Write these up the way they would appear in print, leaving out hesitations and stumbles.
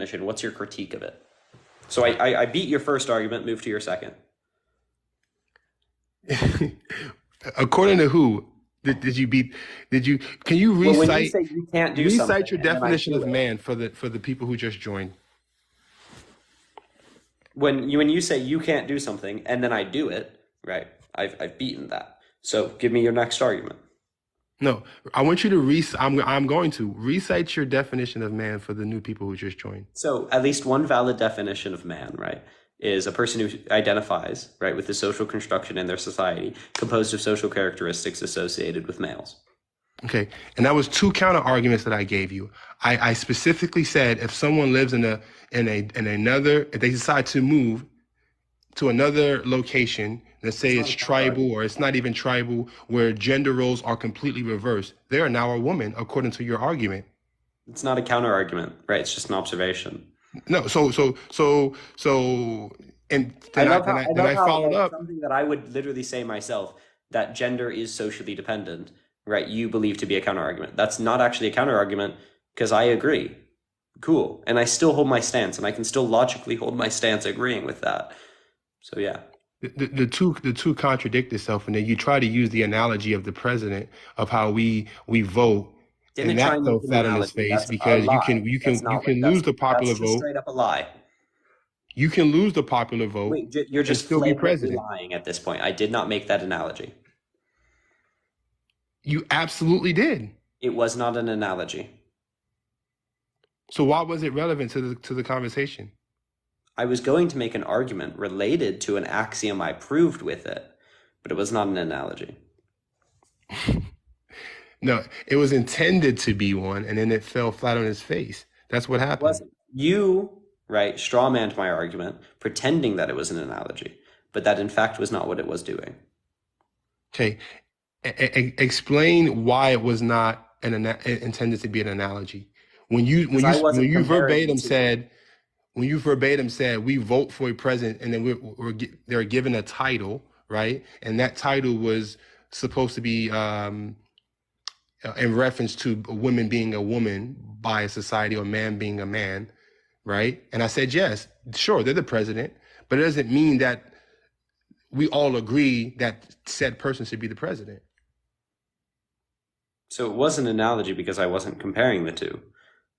definition. What's your critique of it? So I beat your first argument, move to your second. According to who? Did you beat? Can you Well, when you recite say you can't do recite something your and then I definition do of it, man for the people who just joined? when you say you can't do something and then I do it, right? I've beaten that. So give me your next argument. No, I want you to I'm going to recite your definition of man for the new people who just joined. So at least one valid definition of man, right, is a person who identifies, right, with the social construction in their society composed of social characteristics associated with males. Okay, and that was two counter arguments that I gave you. I specifically said if someone lives in another, if they decide to move to another location, let's say it's tribal or it's not even tribal, where gender roles are completely reversed, they are now a woman according to your argument. It's not a counter argument, right? It's just an observation. No, and I then love how I followed like up. something that I would literally say myself, that gender is socially dependent, right? You believe to be a counter argument. That's not actually a counter argument because I agree. Cool. And I still hold my stance, and I can still logically hold my stance agreeing with that. So yeah. The two contradict itself, and then you try to use the analogy of the president of how we vote, Didn't and try that and use fell an flat on his analogy. face That's a because lie. you can lose the popular That's just vote. straight up a lie. You can lose the popular vote Wait, you're and just still be flagrantly president. lying at this point. I did not make that analogy. You absolutely did. It was not an analogy. So why was it relevant to the conversation? I was going to make an argument related to an axiom I proved with it, but it was not an analogy. No, it was intended to be one, and then it fell flat on his face. That's what It happened. wasn't. You, right, strawmanned my argument, pretending that it was an analogy, but that in fact was not what it was doing. Okay, explain why it was not intended to be an analogy. When you when Because you I when wasn't you comparing the verbatim two. said when you verbatim said we vote for a president, and then they're given a title, right? And that title was supposed to be in reference to a woman being a woman by a society or a man being a man, right? And I said, yes, sure, they're the president, but it doesn't mean that we all agree that said person should be the president. So it was an analogy because I wasn't comparing the two.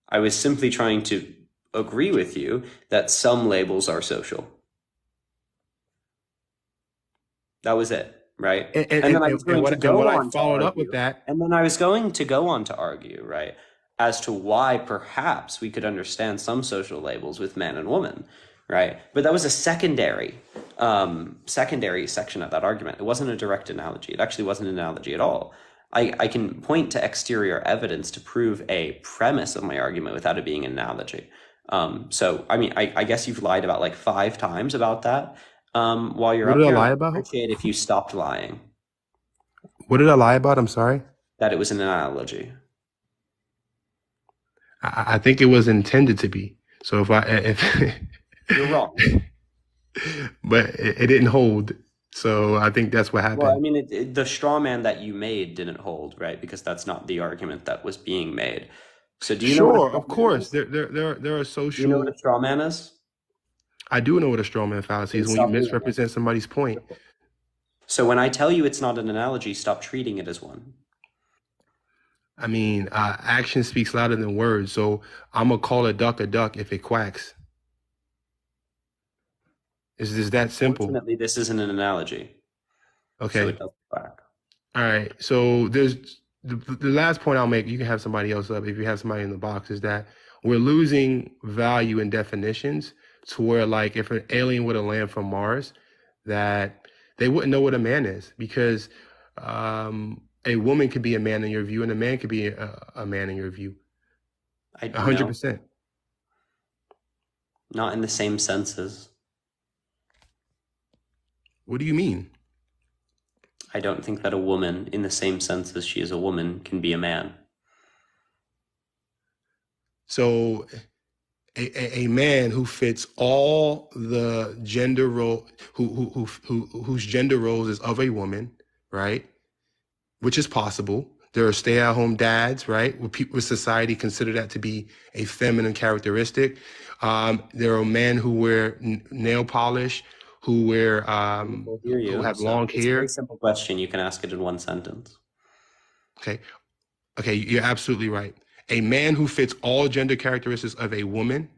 I was simply trying to agree with you that some labels are social. That was it, right? And then I was going to And go what I on to followed up with argue, that, and then I was going to go on to argue, right, as to why perhaps we could understand some social labels with man and woman, right? But that was a secondary section of that argument. It wasn't a direct analogy. It actually wasn't an analogy at all. I can point to exterior evidence to prove a premise of my argument without it being an analogy. So, I mean, I guess you've lied about like 5 times about that while you're what up did I here. lie I'd about? appreciate if you stopped lying, What did I lie about? I'm sorry. that it was an analogy. I think it was intended to be. So if You're wrong. but it didn't hold. So I think that's what Well, I happened. mean, the straw man that you made didn't hold, right? Because that's not the argument that was being made. So do you know what a Sure, straw of man course. is? There are Do you know what social. a straw man is? I do know what a straw man fallacy Then is when you stop doing it. misrepresent somebody's point. So when I tell you it's not an analogy, stop treating it as one. I mean, action speaks louder than words. So I'm gonna call a duck if it quacks. It's just that simple. Fortunately, this isn't an analogy, so it Okay. doesn't work. All right. So there's the last point I'll make. You can have somebody else up if you have somebody in the box. Is that we're losing value in definitions to where, like, if an alien were to land from Mars, that they wouldn't know what a man is because a woman could be a man in your view, and a man could be a man in your view. No, 100%. not in the same senses. What do you mean? I don't think that a woman, in the same sense as she is a woman, can be a man. So a man who fits all the gender role, whose gender roles is of a woman, right? Which is possible. There are stay-at-home dads, right? With society consider that to be a feminine characteristic. There are men who wear nail polish, who wear People hear who you. have So long it's a very hair. simple question. You can ask it in one sentence. Okay, okay, you're absolutely right. A man who fits all gender characteristics of a woman,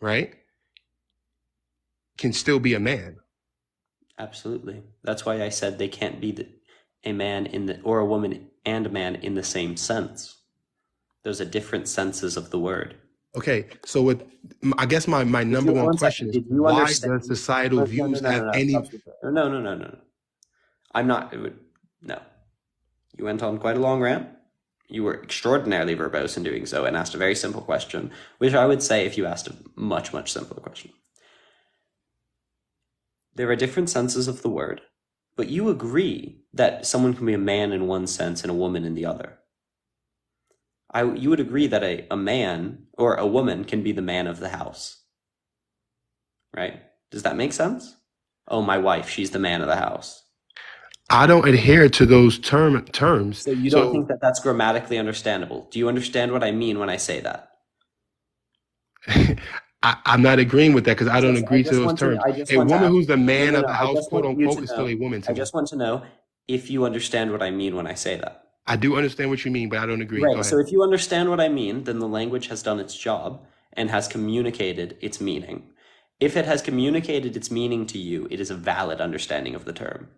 right, can still be a man. Absolutely. That's why I said they can't be a man in the or a woman and a man in the same sense. Those are different senses of the word. Okay, so with I guess my Did number you one one question second? is Did you why does understand? societal No, no, views no, no, have no. Stop, any? stop, stop. No, no, no, no, no. I'm not. No. You went on quite a long rant. You were extraordinarily verbose in doing so and asked a very simple question, which I would say if you asked a much, much simpler question. There are different senses of the word, but you agree that someone can be a man in one sense and a woman in the other. You would agree that a man or a woman can be the man of the house, right? Does that make sense? Oh, my wife, she's the man of the house. I don't adhere to those terms. So you don't So think that that's grammatically understandable? Do you understand what I mean when I say that? I'm not agreeing with that because I don't I agree to just those want to terms. I just A want to woman ask who's the no, man no, of no. the I house, just quote want you unquote, to is still know. a woman I to me. just want to know if you understand what I mean when I say that. I do understand what you mean, but I don't agree. Go Right. So ahead. if you understand what I mean, then the language has done its job and has communicated its meaning. If it has communicated its meaning to you, it is a valid understanding of the term.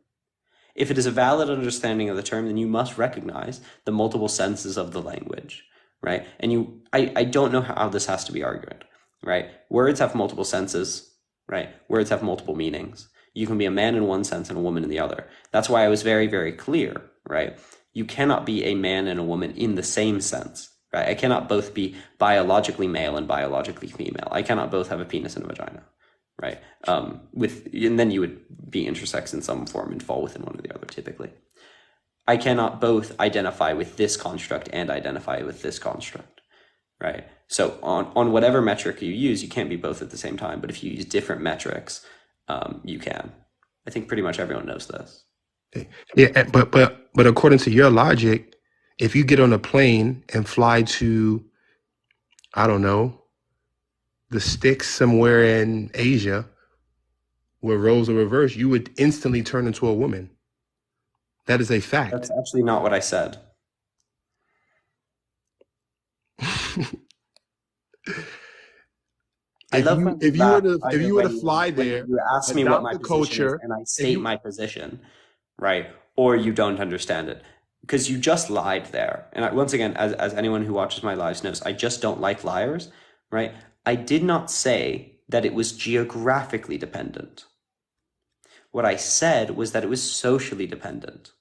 If it is a valid understanding of the term, then you must recognize the multiple senses of the language, right? And I don't know how this has to be argued, right? Words have multiple senses, right? Words have multiple meanings. You can be a man in one sense and a woman in the other. That's why I was very, very clear, right? You cannot be a man and a woman in the same sense, right? I cannot both be biologically male and biologically female. I cannot both have a penis and a vagina, right? And then you would be intersex in some form and fall within one or the other typically. I cannot both identify with this construct and identify with this construct, right? So on whatever metric you use, you can't be both at the same time. But if you use different metrics, you can. I think pretty much everyone knows this. Yeah, but according to your logic, if you get on a plane and fly to, I don't know, the sticks somewhere in Asia where roles are reversed, you would instantly turn into a woman. That is a That's fact. actually not what I said. I If love you when you if you were laugh to if either you were way to fly when there, you ask me what adopt my the position is culture, and I if state you my position, right? Or you don't understand it because you just lied there. And once again, as anyone who watches my lives knows, I just don't like liars, right? I did not say that it was geographically dependent. What I said was that it was socially dependent.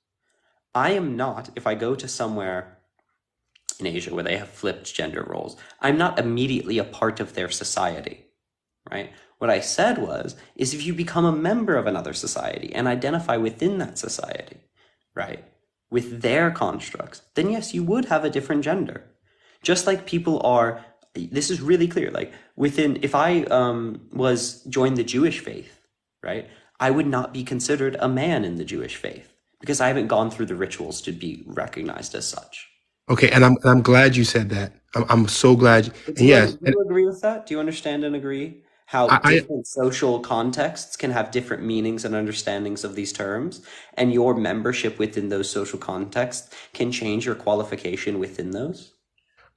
I am not, if I go to somewhere in Asia where they have flipped gender roles, I'm not immediately a part of their society, right? What I said is if you become a member of another society and identify within that society, right, with their constructs, then yes, you would have a different gender. Just like people are, this is really clear. Like if I was joined the Jewish faith, right, I would not be considered a man in the Jewish faith because I haven't gone through the rituals to be recognized as such. okay, and I'm glad you said that. I'm so glad. But And yes, do and you agree with that? Do you understand and agree how I different social contexts can have different meanings and understandings of these terms, and your membership within those social contexts can change your qualification within those?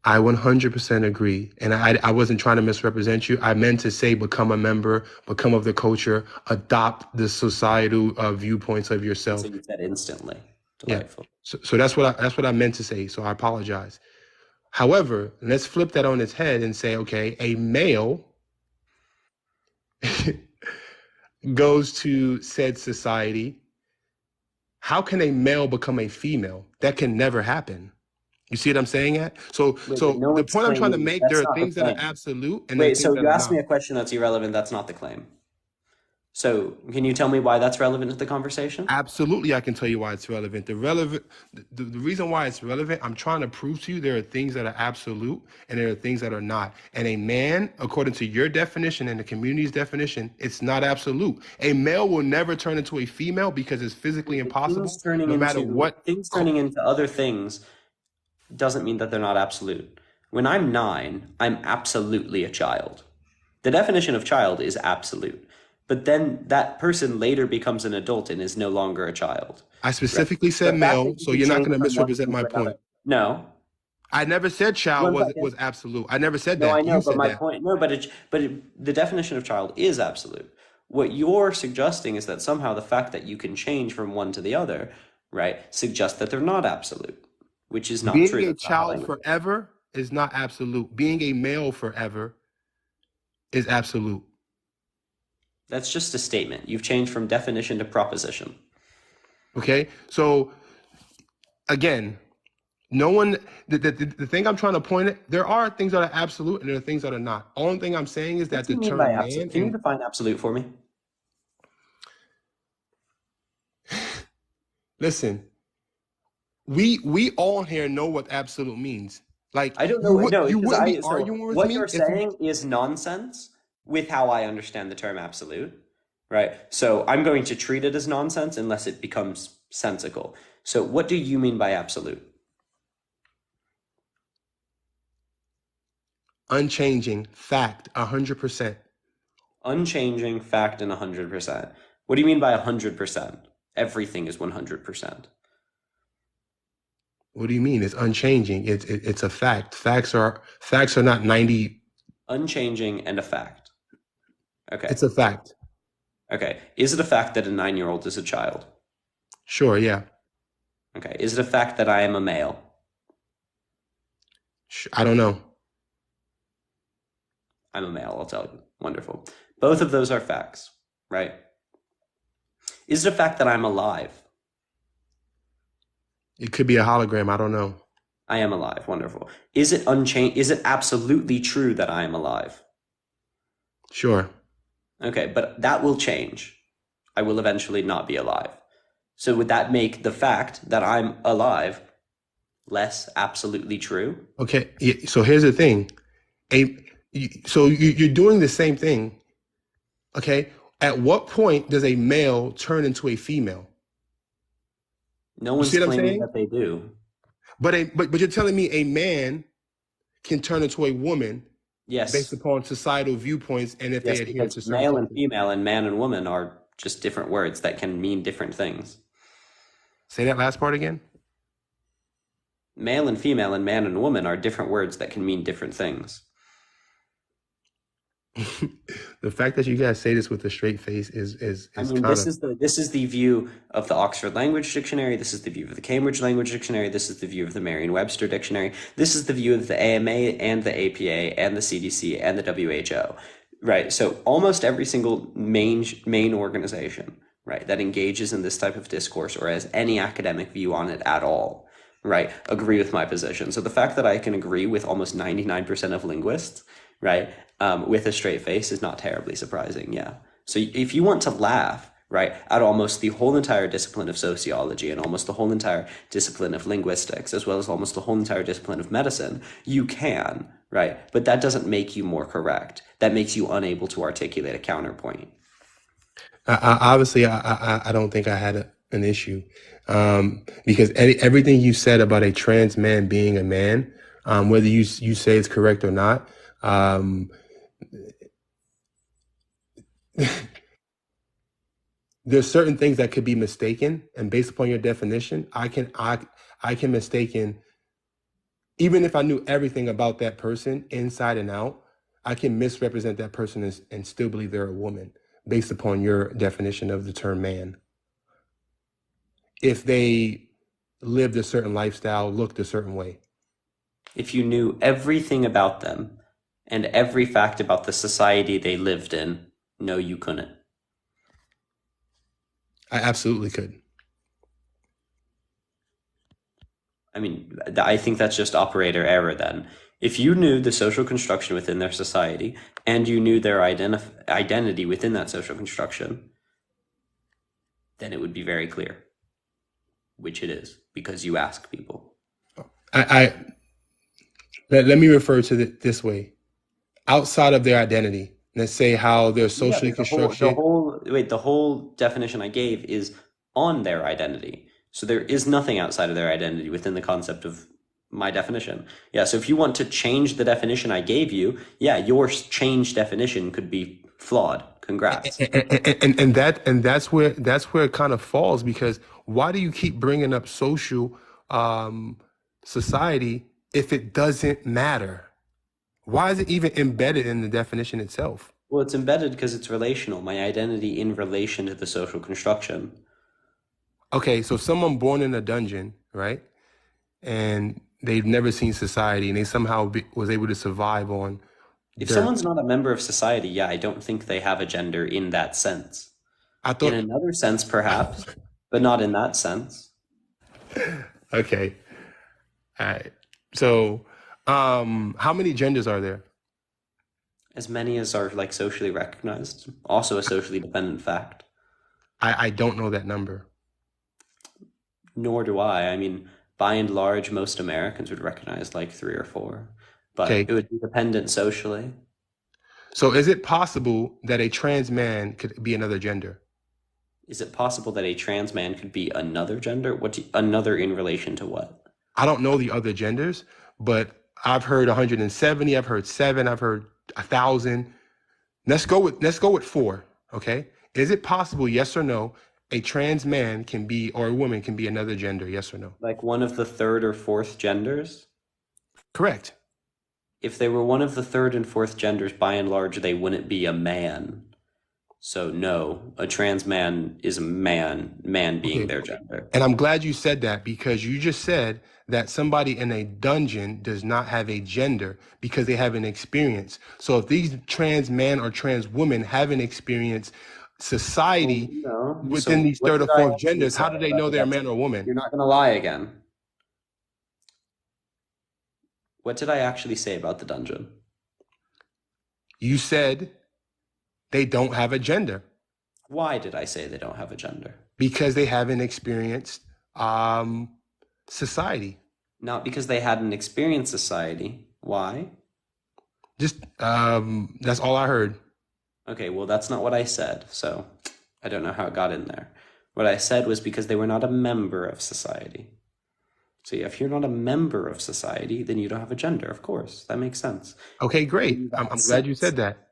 I 100% agree. And I wasn't trying to misrepresent you. I meant to say become a member, become of the culture, adopt the societal viewpoints of And so yourself. you said instantly. Yeah. Delightful. So that's what I meant to say. So I apologize. However, let's flip that on its head and say, okay, a male goes to said society. How can a male become a female? That can never happen. You see what I'm saying at? So Wait, but so no the one's point I'm trying to claiming make, there that's are not the things that are claim. absolute and there are Wait, things so that you are asked me not. a question that's irrelevant. That's not the claim. So can you tell me why that's relevant to the conversation? Absolutely, I can tell you why it's relevant. The reason why it's relevant, I'm trying to prove to you there are things that are absolute and there are things that are not. And a man, according to your definition and the community's definition, it's not absolute. A male will never turn into a female because it's physically Wait, but impossible, no matter what. things turning into other things doesn't mean that they're not absolute. When I'm 9, I'm absolutely a child. The definition of child is absolute. But then that person later becomes an adult and is no longer a child, I right? specifically The said fact that male, you so can you're not change going to from one misrepresent thing my to point. another. No, I never said child one second. was absolute. I never said No, I that. You know, but said my that. point, no, the definition of child is absolute. What you're suggesting is that somehow the fact that you can change from one to the other, right, suggests that they're not absolute, which is not Being true. a That's not how child language works. forever is not absolute. Being a male forever is absolute. That's just a statement. You've changed from definition to proposition. Okay? So again, no one the thing I'm trying to point at, there are things that are absolute and there are things that are not. Only thing I'm saying is What that do the you mean by term absolute? man Can you and define absolute for me? listen, we all here know what absolute means. Like I don't know. No, you because wouldn't be so arguing with what me you're if saying is nonsense with how I understand the term absolute, right? So I'm going to treat it as nonsense unless it becomes sensical. So what do you mean by absolute? unchanging fact 100%. Unchanging, fact, and 100%. What do you mean by 100%? Everything is 100%. What do you mean? It's unchanging. It's a fact. Facts are not 90. Unchanging and a fact. Okay. It's a fact. Okay. Is it a fact that a 9-year-old is a child? Sure, yeah. Okay. Is it a fact that I am a male? I don't know. I'm a male, I'll tell you. Wonderful. Both of those are facts, right? Is it a fact that I'm alive? It could be a hologram. I don't know. I am alive. Wonderful. Is it unchanged? Is it absolutely true that I am alive? Sure. Okay, but that will change. I will eventually not be alive. So would that make the fact that I'm alive less absolutely true? Okay. So here's the thing. A you're doing the same thing. Okay. At what point does a male turn into a female? No You see one's what I'm claiming saying? that they do. But you're telling me a man can turn into a woman based Yes, upon societal viewpoints and if they yes, adhere because to certain male and cultures. female and man and woman are just different words that can mean different things. Say that last part again. Male and female and man and woman are different words that can mean different things. The fact that you guys say this with a straight face I is mean, kind of this is the view of the Oxford Language Dictionary. This is the view of the Cambridge Language Dictionary. This is the view of the Merriam-Webster Dictionary. This is the view of the AMA and the APA and the CDC and the WHO. Right. So almost every single main organization, right, that engages in this type of discourse or has any academic view on it at all, right, agree with my position. So the fact that I can agree with almost 99% of linguists, right, with a straight face is not terribly surprising. Yeah. So if you want to laugh, right, at almost the whole entire discipline of sociology and almost the whole entire discipline of linguistics, as well as almost the whole entire discipline of medicine, you can, right? But that doesn't make you more correct. That makes you unable to articulate a counterpoint. obviously I don't think I had an issue because everything you said about a trans man being a man, whether you say it's correct or not, there's certain things that could be mistaken, and based upon your definition, I can mistaken even if I knew everything about that person inside and out, I can misrepresent that person and still believe they're a woman based upon your definition of the term man. If they lived a certain lifestyle, looked a certain way. If you knew everything about them and every fact about the society they lived in, no, you couldn't. I absolutely could. I mean, I think that's just operator error then. If you knew the social construction within their society and you knew their identity within that social construction, then it would be very clear, which it is, because you ask people. I let me refer to it this way. Outside of their identity, let's say how they're Yeah, socially but the constructed. whole wait, the whole definition I gave is on their identity. So there is nothing outside of their identity within the concept of my definition. Yeah, so if you want to change the definition I gave you, yeah, your changed definition could be flawed. Congrats. And that's where it kind of falls, because why do you keep bringing up social um, society if it doesn't matter? Why is it even embedded in the definition itself? Well, it's embedded because it's relational, my identity in relation to the social construction. Okay, so someone born in a dungeon, right? And they've never seen society, and they somehow was able to survive on If dirt. someone's not a member of society, yeah, I don't think they have a gender in that sense. I In thought, another sense, perhaps, but not in that sense. okay, all right. So, how many genders are there? As many as are like socially recognized, also a socially dependent fact. I don't know that number. Nor do I. I mean, by and large, most Americans would recognize like three or four, but Okay, it would be dependent socially. so is it possible that a trans man could be another gender? Is it possible that a trans man could be another gender? Another in relation to what? I don't know the other genders, but I've heard 170, I've heard seven, I've heard 1,000. Let's go with four. Okay. Is it possible, yes or no, a trans man can be, or a woman can be another gender, yes or no? Like one of the third or fourth genders? Correct. If they were one of the third and fourth genders, by and large, they wouldn't be a man. So no, a trans man is a man, man being Okay. their gender. And I'm glad you said that, because you just said that somebody in a dungeon does not have a gender because they have an experience. So if these trans men or trans women haven't experienced Well, society no. within So these what third or did I fourth actually genders, say how do they about know the they're a man or a definition? woman? You're not going to lie again. What did I actually say about the dungeon? You said they don't have a gender Why did I say they don't have a gender? because they haven't experienced um, society. Not because they hadn't experienced society. Why? Just that's all I heard. Okay, well, that's not what I said, so I don't know how it got in there. What I said was because they were not a member of society. So yeah, if you're not a member of society, then you don't have a gender, of course. That makes sense. Okay, great. In I'm that glad you sense. said that.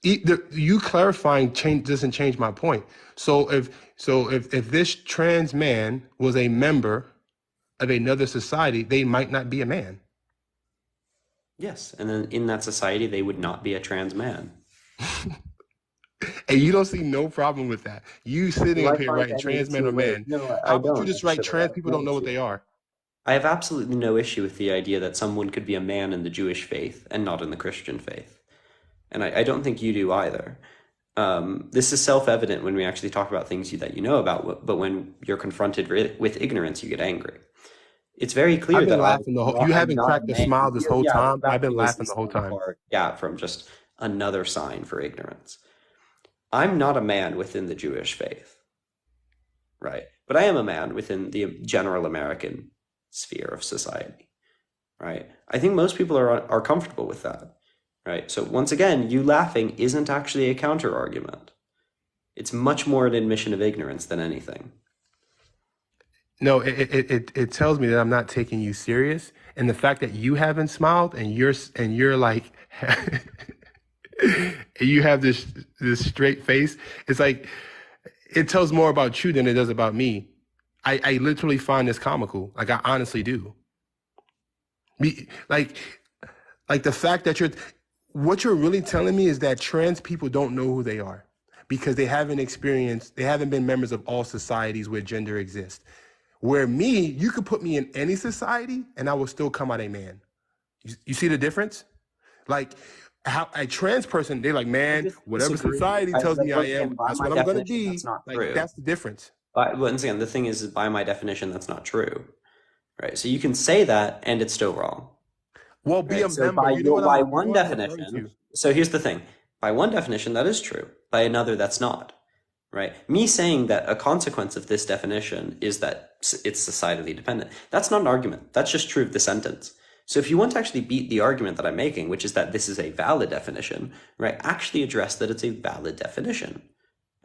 You clarifying doesn't change my point. So if this trans man was a member of another society, they might not be a man. Yes, and then in that society, they would not be a trans man. And you don't see no problem with that. You sitting Do I up here find writing any trans man issue or with? man. No, I How about you don't just write actually. I trans have people no don't know what issue. they are? I have absolutely no issue with the idea that someone could be a man in the Jewish faith and not in the Christian faith. And I don't think you do either. This is self-evident when we actually talk about things that you know about, but when you're confronted with ignorance, you get angry. It's very clear I've been that laughing the whole. You I'm haven't not a cracked a man. smile this whole Yeah, time. I've been laughing laughing the is whole not a time. far gap from just another sign for ignorance. I'm not a man within the Jewish faith, right? But I am a man within the general American sphere of society, right? I think most people are comfortable with that, right? So once again, you laughing isn't actually a counter argument. It's much more an admission of ignorance than anything. No, it tells me that I'm not taking you serious, and the fact that you haven't smiled and you're like, and you have this straight face. It's like it tells more about you than it does about me. I literally find this comical. Like I honestly do. Me, like the fact that what you're really telling me is that trans people don't know who they are because they haven't been members of all societies where gender exists. Where me, you could put me in any society and I will still come out a man. You see the difference? Like how a trans person, they're like, I man, just whatever disagree. society tells me I Once am, again, by that's my what I'm gonna definition, that's be. not Like true. that's the difference. But once again, the thing is, by my definition, that's not true, right? So you can say that, and it's still wrong, Well, be a right? So member. by You know one what I'm referring definition, to. so here's the thing: by one definition, that is true. By another, that's not, right? Me saying that a consequence of this definition is that it's societally dependent. That's not an argument. That's just true of the sentence. So if you want to actually beat the argument that I'm making, which is that this is a valid definition, right? Actually address that it's a valid definition.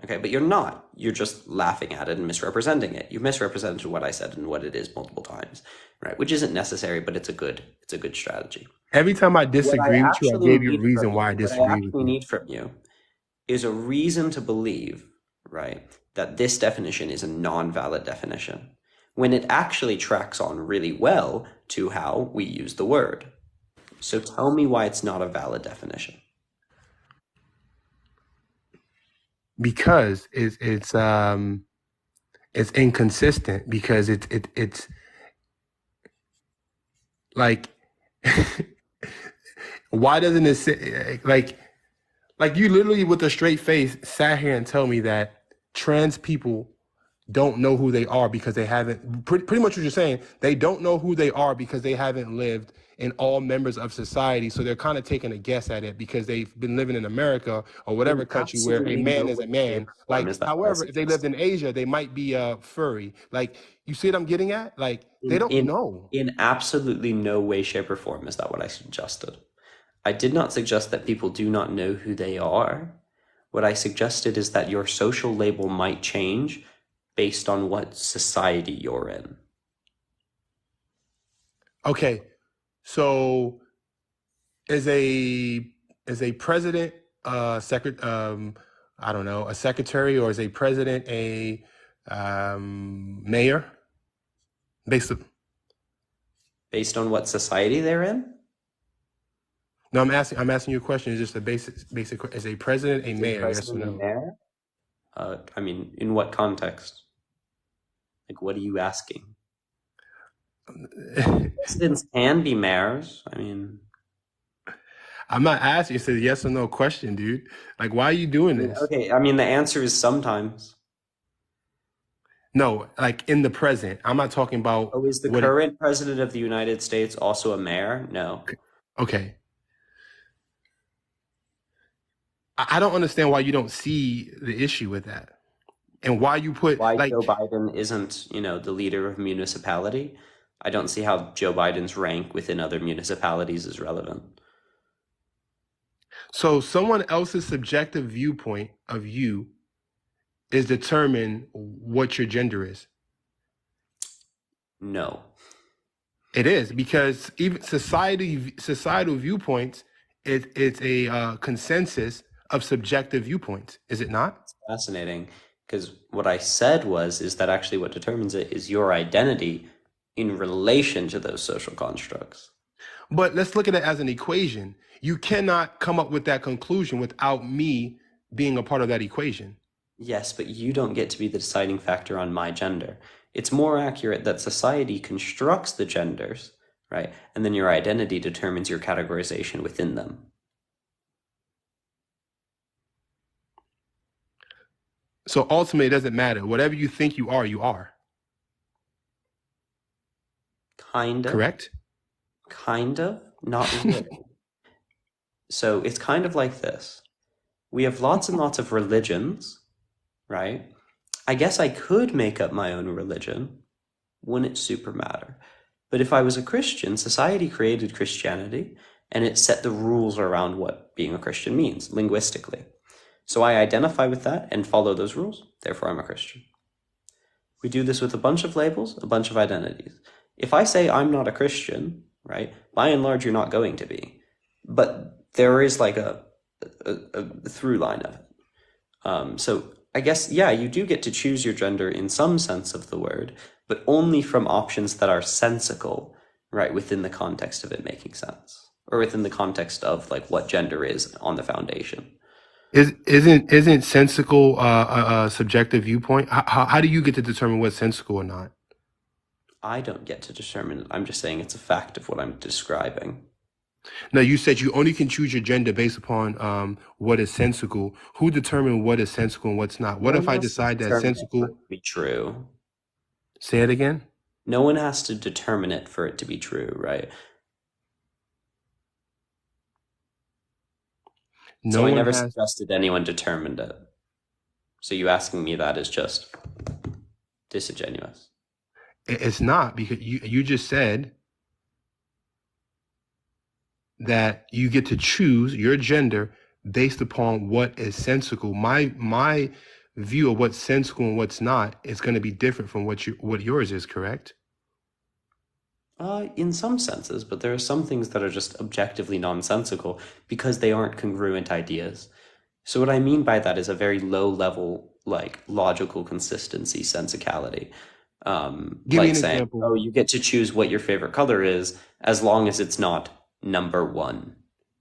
Okay, but you're not. You're just laughing at it and misrepresenting it. You've misrepresented what I said and what it is multiple times, right? Which isn't necessary, but it's a good strategy. Every time I What I disagree with you, I actually gave you a need from reason you, why I what I disagree with actually you. need from you is a reason to believe, right, that this definition is a non-valid definition when it actually tracks on really well to how we use the word. So tell me why it's not a valid definition. Because it's inconsistent because it's like why doesn't it say like you literally with a straight face sat here and tell me that trans people don't know who they are because they haven't pretty much what you're saying, they don't know who they are because they haven't lived in all members of society, so they're kind of taking a guess at it because they've been living in America or In whatever country where a absolutely no man is way, a man. shape, or form Like is that what I however, if they lived suggested. in Asia they might be furry. Like, you see what I'm getting at? Like, they In don't in know. in absolutely no way, shape, or form is that what I suggested. I did not suggest that people do not know who they are. What I suggested is that your social label might change based on what society you're in. Okay, so is a president secret I don't know, a secretary, or is a president a mayor based on, Based on what society they're in? no, I'm asking you a question. Is just a basic is a president a Is a mayor, yes or president a no? mayor? I mean, in what context? Like, what are you asking? Presidents can be mayors. I mean, I'm not asking, it's a yes or no question, dude. Like, why are you doing this? okay. I mean, the answer is sometimes. No, like in the present. I'm not talking about Oh, is the what it, current president of the United States also a mayor? No. okay. I don't understand why you don't see the issue with that. And why you put Why like, Joe Biden isn't, the leader of a municipality? I don't see how Joe Biden's rank within other municipalities is relevant. so someone else's subjective viewpoint of you is determine what your gender is. No. It is, because even societal viewpoints, it's a consensus of subjective viewpoints, is it not? Fascinating. Because what I said is that actually what determines it is your identity in relation to those social constructs. But let's look at it as an equation. You cannot come up with that conclusion without me being a part of that equation. Yes, but you don't get to be the deciding factor on my gender. It's more accurate that society constructs the genders, right? And then your identity determines your categorization within them. So ultimately, it doesn't matter. Whatever you think you are, you are. Kind of, Correct? not really. So it's kind of like this. We have lots and lots of religions, right? I guess I could make up my own religion. Wouldn't it super matter? But if I was a Christian, society created Christianity and it set the rules around what being a Christian means linguistically. So I identify with that and follow those rules. Therefore, I'm a Christian. We do this with a bunch of labels, a bunch of identities. If I say I'm not a Christian, right, by and large, you're not going to be. But there is like a through line of it. So I guess, yeah, you do get to choose your gender in some sense of the word, but only from options that are sensical, right, within the context of it making sense, or within the context of like what gender is on the foundation. Isn't sensical a subjective viewpoint? How do you get to determine what's sensical or not? I don't get to determine it. I'm just saying it's a fact of what I'm describing. No, you said you only can choose your gender based upon what is sensical. Who determine what is sensical and what's not? No What if one I has to decide that determine it for sensical? it to be true. Say it again. No one has to determine it for it to be true, right? So No I one never has. suggested anyone determined it. So you asking me that is just disingenuous. It's not, because you just said that you get to choose your gender based upon what is sensical. My view of what's sensical and what's not is going to be different from what yours is, correct? In some senses, but there are some things that are just objectively nonsensical because they aren't congruent ideas. So what I mean by that is a very low level, like logical consistency, sensicality. Give me Like an saying, example. oh, you get to choose what your favorite color is as long as it's not number one.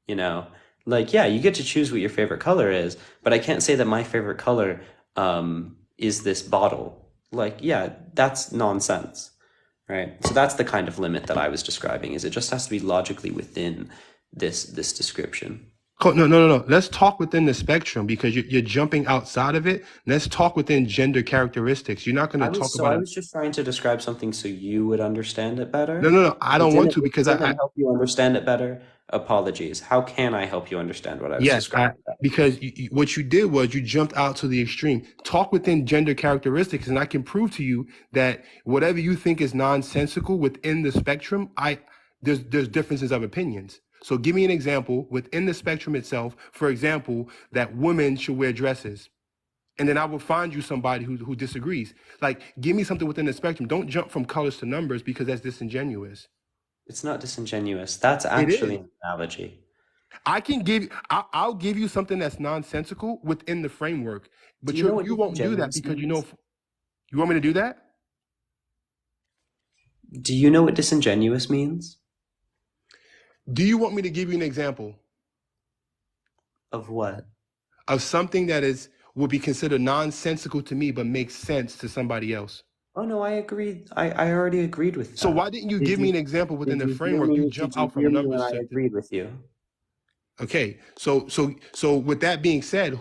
You know, like, yeah, you get to choose what your favorite color is, but I can't say that my favorite color is this bottle. Like, yeah, that's nonsense, right? So that's the kind of limit that I was describing, is it just has to be logically within this description. No, no, no, no. Let's talk within the spectrum because you're jumping outside of it. Let's talk within gender characteristics. You're not going to talk about I it. was just trying to describe something so you would understand it No, better. no, no. I don't want to If it because didn't help you understand it better, apologies. How can I help you understand what I was yes, describing better? because what you did was you jumped out to the extreme. Talk within gender characteristics, and I can prove to you that whatever you think is nonsensical within the spectrum, there's differences of opinions. So give me an example within the spectrum itself. For example, that women should wear dresses. And then I will find you somebody who disagrees. Like, give me something within the spectrum. Don't jump from colors to numbers because that's disingenuous. It's not disingenuous. That's It actually is. an analogy. I'll give you something that's nonsensical within the framework, Do but you know what you won't do that disingenuous because means? you want me to do that? Do you know what disingenuous means? Do you want me to give you an example Of what? of something that is would be considered nonsensical to me but makes sense to somebody else? Oh no, I agreed. I already agreed with So why that. didn't you Did give me you an example within did the you hear framework? You me? jump Did you out hear from me when numbers I to agreed with you? okay. So with that being said,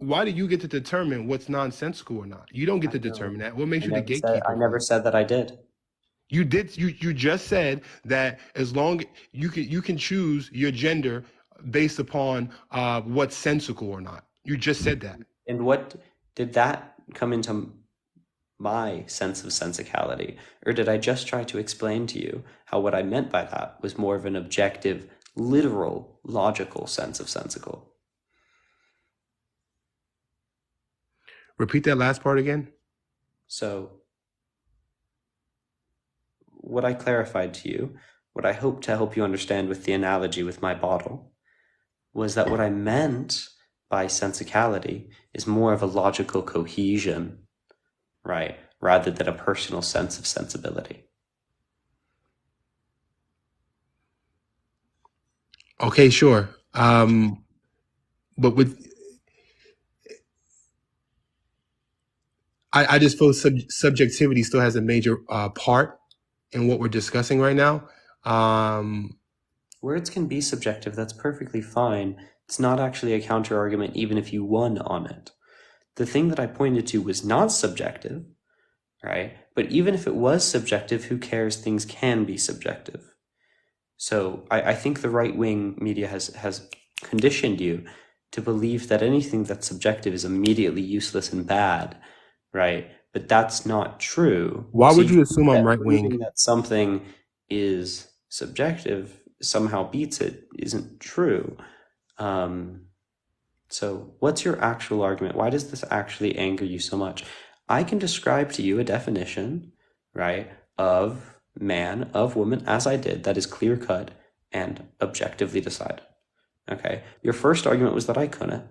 why do you get to determine what's nonsensical or not? You don't get I to don't. determine that. What makes you the gatekeeper I for never that? said that I did. You just said that as long you can choose your gender based upon what's sensical or not. You just said that. And what did that come into my sense of sensicality? Or did I just try to explain to you how what I meant by that was more of an objective, literal, logical sense of sensical? Repeat that last part again. So, what I clarified to you, what I hope to help you understand with the analogy with my bottle, was that what I meant by sensicality is more of a logical cohesion, right? Rather than a personal sense of sensibility. Okay, sure. But with I just feel subjectivity still has a major part in what we're discussing right now. Um, Words can be subjective, that's perfectly fine. It's not actually a counter argument, even if you won on it. The thing that I pointed to was not subjective, right? But even if it was subjective, who cares? Things can be subjective. So I think the right wing media has conditioned you to believe that anything that's subjective is immediately useless and bad, right? But that's not true. why So would you you think assume I'm that right wing? proving that something is subjective somehow beats it isn't true. Um, so what's your actual argument? Why does this actually anger you so much? I can describe to you a definition, right, of man, of woman, as I did, that is clear cut and objectively decided. Okay. Your first argument was that I couldn't.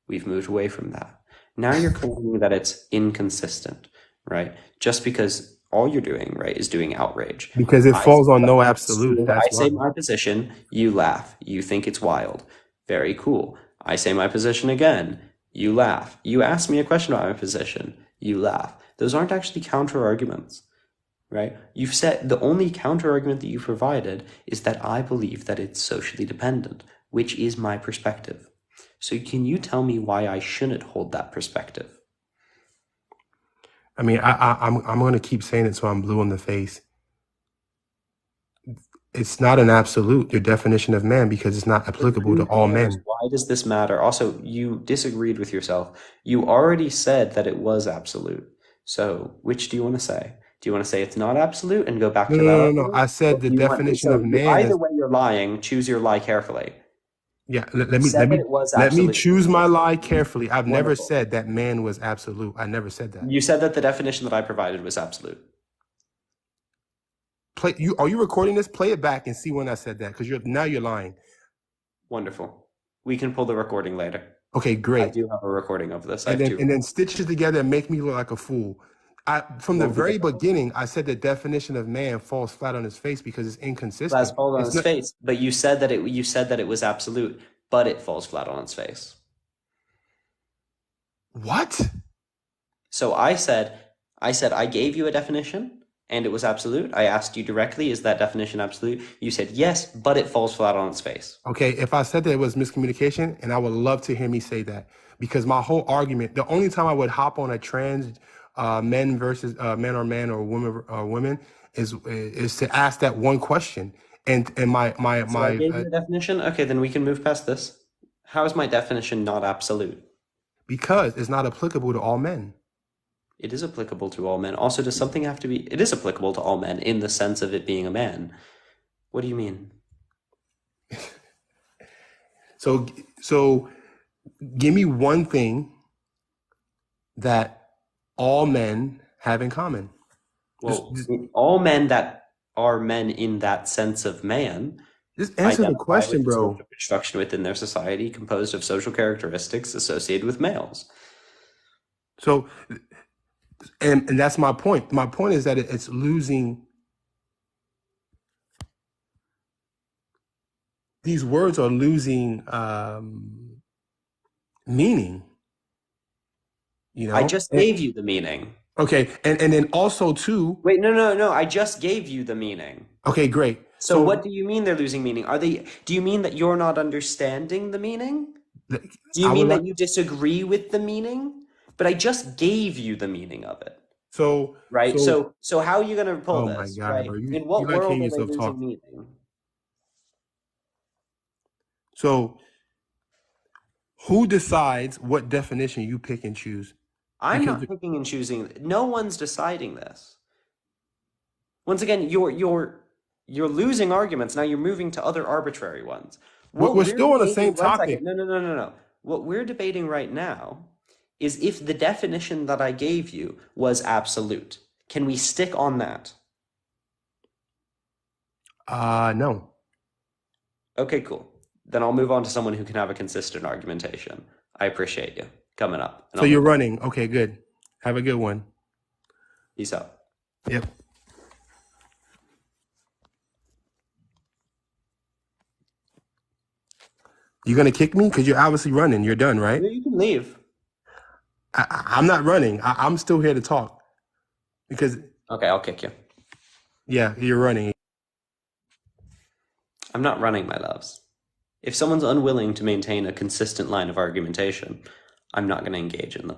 We've moved away from that. Now you're claiming that it's inconsistent, right? Just because all you're doing, right, is doing outrage. Because it falls on no absolutes. I That's say why. my position, you laugh. You think it's wild. Very cool. I say my position again. You laugh. You ask me a question about my position. You laugh. Those aren't actually counter arguments, right? You've said the only counter argument that you provided is that I believe that it's socially dependent, which is my perspective. So can you tell me why I shouldn't hold that perspective? I mean, I'm going to keep saying it so I'm blue in the face. It's not an absolute, your definition of man, because it's not But applicable to who all cares? men. Why does this matter? Also, you disagreed with yourself. You already said that it was absolute. So, which do you want to say? Do you want to say it's not absolute and go back No, to no, that no, no, no. argument? I Or said the do you want definition so of man either is way you're lying, choose your lie carefully. Yeah, You said that it was let me absolute. choose my lie carefully. I've never Wonderful. said that man was absolute. I never said that. You said that the definition that I provided was absolute. Play you are you recording this? Play it back and see when I said that because you're lying. Wonderful. We can pull the recording later. Okay, I great. do have a recording of this. I have two. And then stitch it together and make me look like a fool. From the Won't be very difficult. beginning, I said the definition of man falls flat on his face because it's Flies inconsistent. flat on It's its not face. But you said that it was absolute, but it falls flat on its face. what? So I gave you a definition and it was absolute. I asked you directly, is that definition absolute? You said yes, but it falls flat on its face. Okay, if I said that it was miscommunication, and I would love to hear me say that because my whole argument, the only time I would hop on a trans men versus men or man or women is to ask that one question. And So I gave you a definition. Okay, then we can move past this. How is my definition not absolute? because it's not applicable to all men. It is applicable to all men. Also, does something have to be? It is applicable to all men in the sense of it being a man. What do you mean? So give me one thing that all men have in common. Well, all men that are men in that sense of man Just answer the identify question, with the bro. social construction within their society composed of social characteristics associated with males. So, and that's my point. My point is that it's losing. These words are losing meaning. You I know. just gave you the meaning. Okay, and then also too. Wait, no. I just gave you the meaning. Okay, great. So what do you mean they're losing meaning? Do you mean that you're not understanding the meaning? Do you I would mean like. that you disagree with the meaning? But I just gave you the meaning of it, So right? so. So how are you going to pull Oh my this, God, right? bro! In You what like world hearing are they yourself losing talk. meaning? So who decides what definition you pick and choose? I'm Because not picking and choosing. No one's deciding this. Once again, you're losing arguments. Now you're moving to other arbitrary ones. What we're we're still on the debating, same one second. topic. No. What we're debating right now is if the definition that I gave you was absolute. Can we stick on that? No. Okay, cool. Then I'll move on to someone who can have a consistent argumentation. I appreciate you coming up, and So I'll you're move on. running. Okay, good. Have a good one. Peace out. Yep. You gonna kick me? Because you're obviously running. You're done, right? You can leave. I'm not running. I'm still here to talk. Because Okay, I'll kick you. yeah, you're running. I'm not running, my loves. If someone's unwilling to maintain a consistent line of argumentation, I'm not going to engage in them.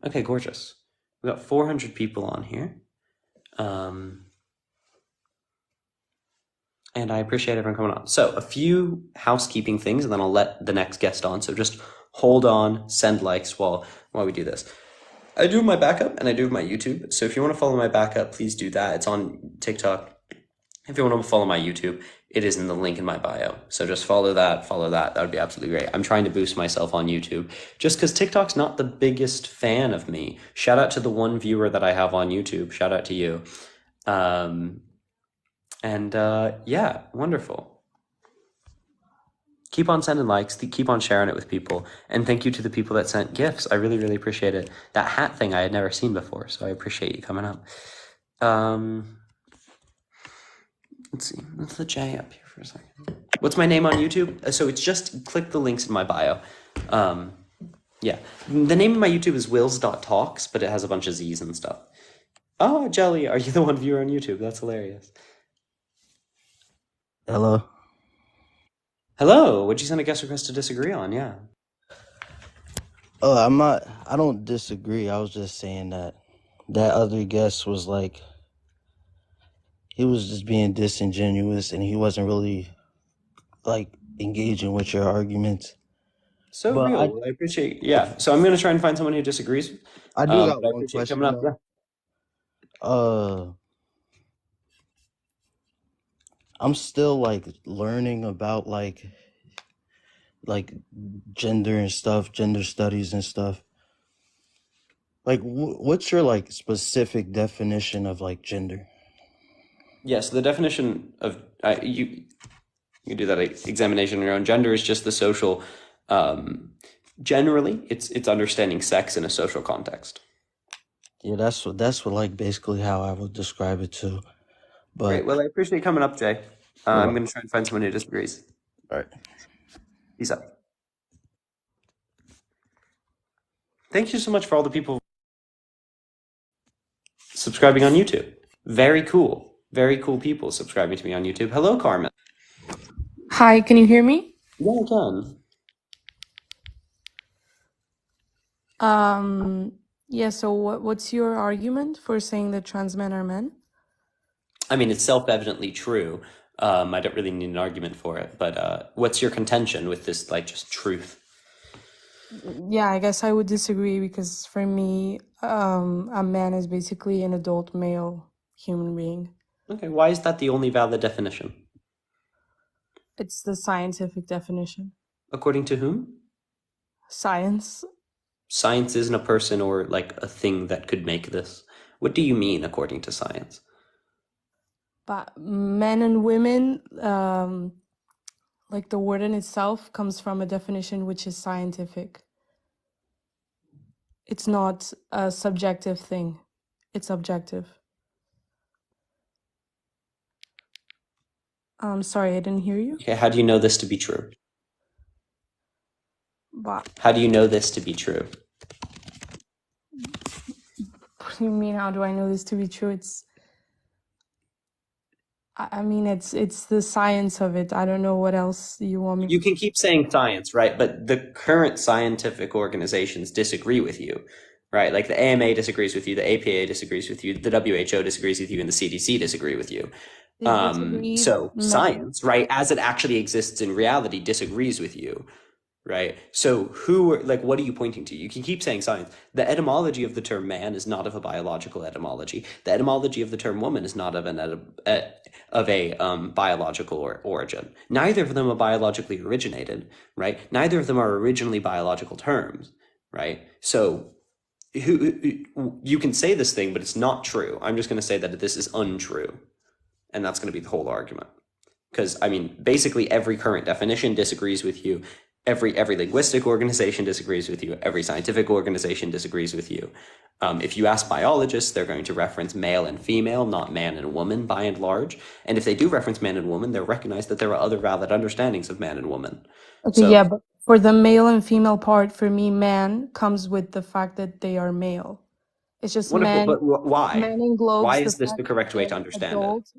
Okay, gorgeous. We got 400 people on here. And I appreciate everyone coming on. So a few housekeeping things, and then I'll let the next guest on. So just hold on, send likes while we do this. I do my backup and I do my YouTube. So if you want to follow my backup, please do that. It's on TikTok. If you want to follow my YouTube, it is in the link in my bio. So just follow that. That would be absolutely great. I'm trying to boost myself on YouTube just because TikTok's not the biggest fan of me. Shout out to the one viewer that I have on YouTube. Shout out to you. Yeah, wonderful. Keep on sending likes, keep on sharing it with people. And thank you to the people that sent gifts. I really, really appreciate it. That hat thing I had never seen before, so I appreciate you coming up. Let's see. Let's the J up here for a second. What's my name on YouTube? So it's just click the links in my bio. Yeah. The name of my YouTube is wills.talks, but it has a bunch of Z's and stuff. Oh, Jelly, are you the one viewer on YouTube? That's hilarious. Hello. Hello. What'd you send a guest request to disagree on? Yeah. Oh, I don't disagree. I was just saying that other guest was like, he was just being disingenuous and he wasn't really like engaging with your arguments. So But real. I appreciate. Yeah. So I'm gonna try and find someone who disagrees. I do got But I one appreciate you question coming up. though. Yeah. I'm still like learning about like gender and stuff, gender studies and stuff. Like, what's your like specific definition of like gender? Yes, the definition of you do that examination on your own. Gender is just the social. Generally, it's understanding sex in a social context. Yeah, that's what like basically how I would describe it too. Great. But Well, I appreciate you coming up, Jay. all I'm right, going to try and find someone who disagrees. all right. Peace out. Thank you so much for all the people subscribing on YouTube. Very cool. Very cool people subscribing to me on YouTube. Hello, Carmen. Hi, can you hear me? Yeah, I can. Yeah, so what's your argument for saying that trans men are men? I mean, it's self-evidently true. I don't really need an argument for it, but what's your contention with this, like, just truth? Yeah, I guess I would disagree because for me, a man is basically an adult male human being. Okay, why is that the only valid definition? It's the scientific definition. According to whom? Science. Science isn't a person or, like, a thing that could make this. What do you mean, according to science? But men and women, like the word in itself comes from a definition which is scientific. It's not a subjective thing. It's objective. Sorry, I didn't hear you. Okay, how do you know this to be true? But How do you know this to be true? what do you mean, how do I know this to be true? I mean, it's the science of it. I don't know what else you want me. You can keep saying science, right? But the current scientific organizations disagree with you, right? Like the AMA disagrees with you, the APA disagrees with you, the WHO disagrees with you, and the CDC disagree with you. So science, right, as it actually exists in reality, disagrees with you, right? So what are you pointing to? You can keep saying science. The etymology of the term man is not of a biological etymology. The etymology of the term woman is not of a biological origin. Neither of them are biologically originated, right? Neither of them are originally biological terms, right? So you can say this thing, but it's not true. I'm just going to say that this is untrue. And that's going to be the whole argument. Because, I mean, basically every current definition disagrees with you. Every linguistic organization disagrees with you. Every scientific organization disagrees with you. If you ask biologists, they're going to reference male and female, not man and woman by and large. And if they do reference man and woman, they'll recognize that there are other valid understandings of man and woman. Okay, yeah, but for the male and female part, for me, man comes with the fact that they are male. It's just wonderful, man. but why? Man englobes Why the is this fact the correct that way to they're understand adult.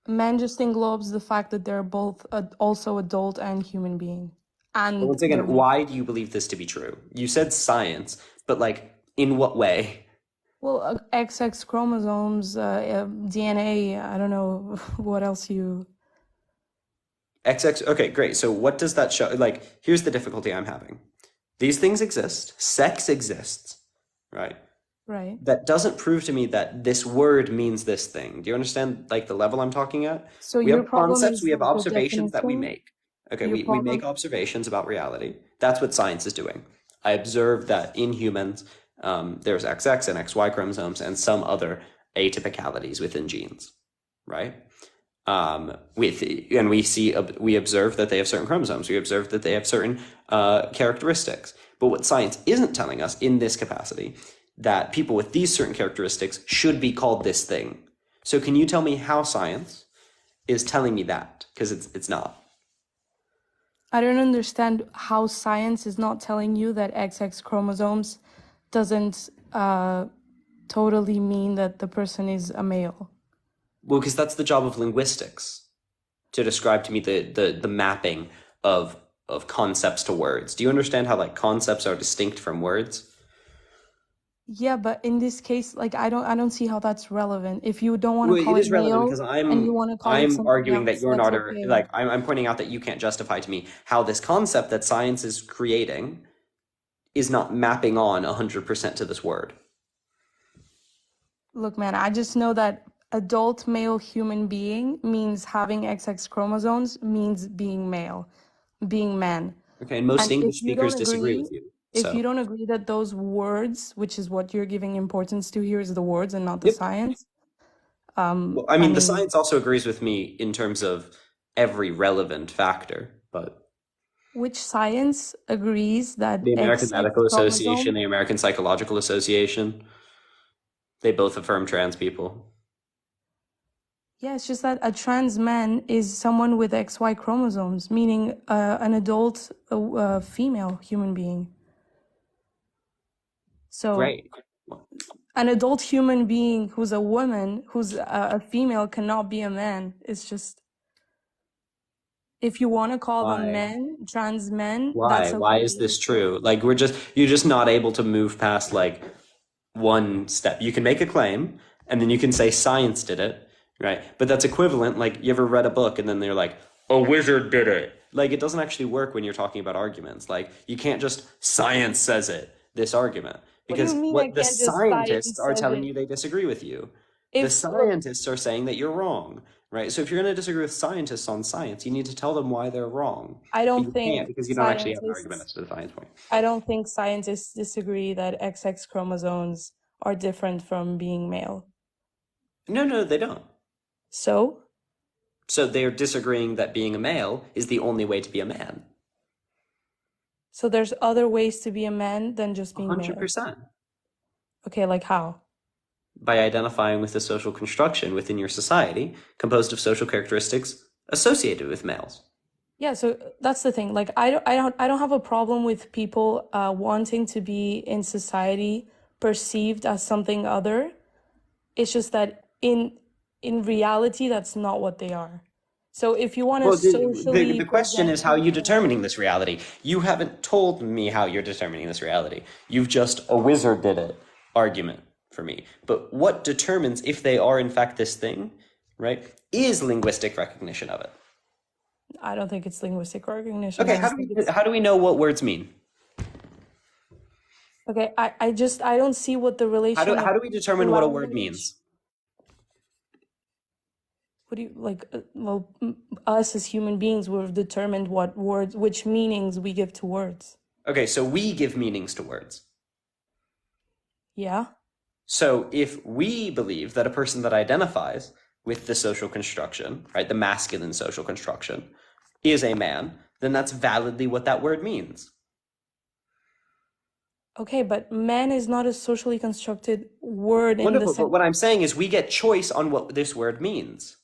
Man just englobes the fact that they're both also adult and human being. And once again, why do you believe this to be true? You said science, but like, in what way? Well, XX chromosomes, DNA, I don't know what else you... XX, okay, great. So what does that show? Like, here's the difficulty I'm having. These things exist. Sex exists, right? Right. That doesn't prove to me that this word means this thing. Do you understand, like, the level I'm talking at? So we your have problem concepts, is we have the observations that we definition? make. Okay, we make observations about reality. That's what science is doing. I observe that in humans, there's XX and XY chromosomes and some other atypicalities within genes, right? We observe that they have certain chromosomes. We observe that they have certain characteristics. But what science isn't telling us in this capacity, that people with these certain characteristics should be called this thing. So can you tell me how science is telling me that? Because it's not. I don't understand how science is not telling you that XX chromosomes doesn't totally mean that the person is a male. Well, because that's the job of linguistics, to describe to me the mapping of concepts to words. Do you understand how, like, concepts are distinct from words? Yeah, but in this case, like, I don't see how that's relevant. If you don't want to call it is it relevant male because and you want to call it I'm something arguing that else, you're that's not okay. like I'm pointing out that you can't justify to me how this concept that science is creating is not mapping on 100% to this word. Look, man, I just know that adult male human being means having XX chromosomes means being male, being man. Okay, and most And English speakers disagree with you. if you So, don't agree that those words, which is what you're giving importance to here, is the words and not the yep. science, Well, I I mean, the mean, science also agrees with me in terms of every relevant factor, but which science agrees that the American XX Medical Association, chromosome? the American Psychological Association, they both affirm trans people. Yeah, it's just that a trans man is someone with XY chromosomes, meaning an adult female human being. So Great. an adult human being who's a woman, who's a female, cannot be a man. It's just, if you want to call them Why? men, trans men, Why? that's Why okay. is this true? Like you're just not able to move past like one step. You can make a claim and then you can say science did it, right? But that's equivalent. Like you ever read a book and then they're like, a wizard did it. Like it doesn't actually work when you're talking about arguments. Like you can't just science says it, this argument. What do you Because mean I what the can't just scientists science are says telling it? you they disagree with you. The If, look, scientists are saying that you're wrong, right? So if you're going to disagree with scientists on science, you need to tell them why they're wrong. I But don't you think can't because you don't actually have an argument scientists, as to the science point. I don't think scientists disagree that XX chromosomes are different from being male. No, they don't. So? So they're disagreeing that being a male is the only way to be a man. So there's other ways to be a man than just being male. 100%. Okay, like how? By identifying with the social construction within your society, composed of social characteristics associated with males. Yeah, so that's the thing. Like I don't have a problem with people wanting to be in society perceived as something other. It's just that in reality that's not what they are. So if you want to Well, socially the question present is how you people, determining this reality. You haven't told me how you're determining this reality. You've just a wizard did it argument for me. But what determines if they are in fact this thing, right, is linguistic recognition of it. I don't think it's linguistic recognition. Okay, I just think it's how do we know what words mean? okay. I don't see what the relation How of do we determine what a word language. means? What do you like? Well, us as human beings, we've determined what words, which meanings we give to words. Okay, so we give meanings to words. Yeah. So if we believe that a person that identifies with the social construction, right, the masculine social construction, is a man, then that's validly what that word means. Okay, but man is not a socially constructed word in the Wonderful, sense. but what I'm saying is we get choice on what this word means,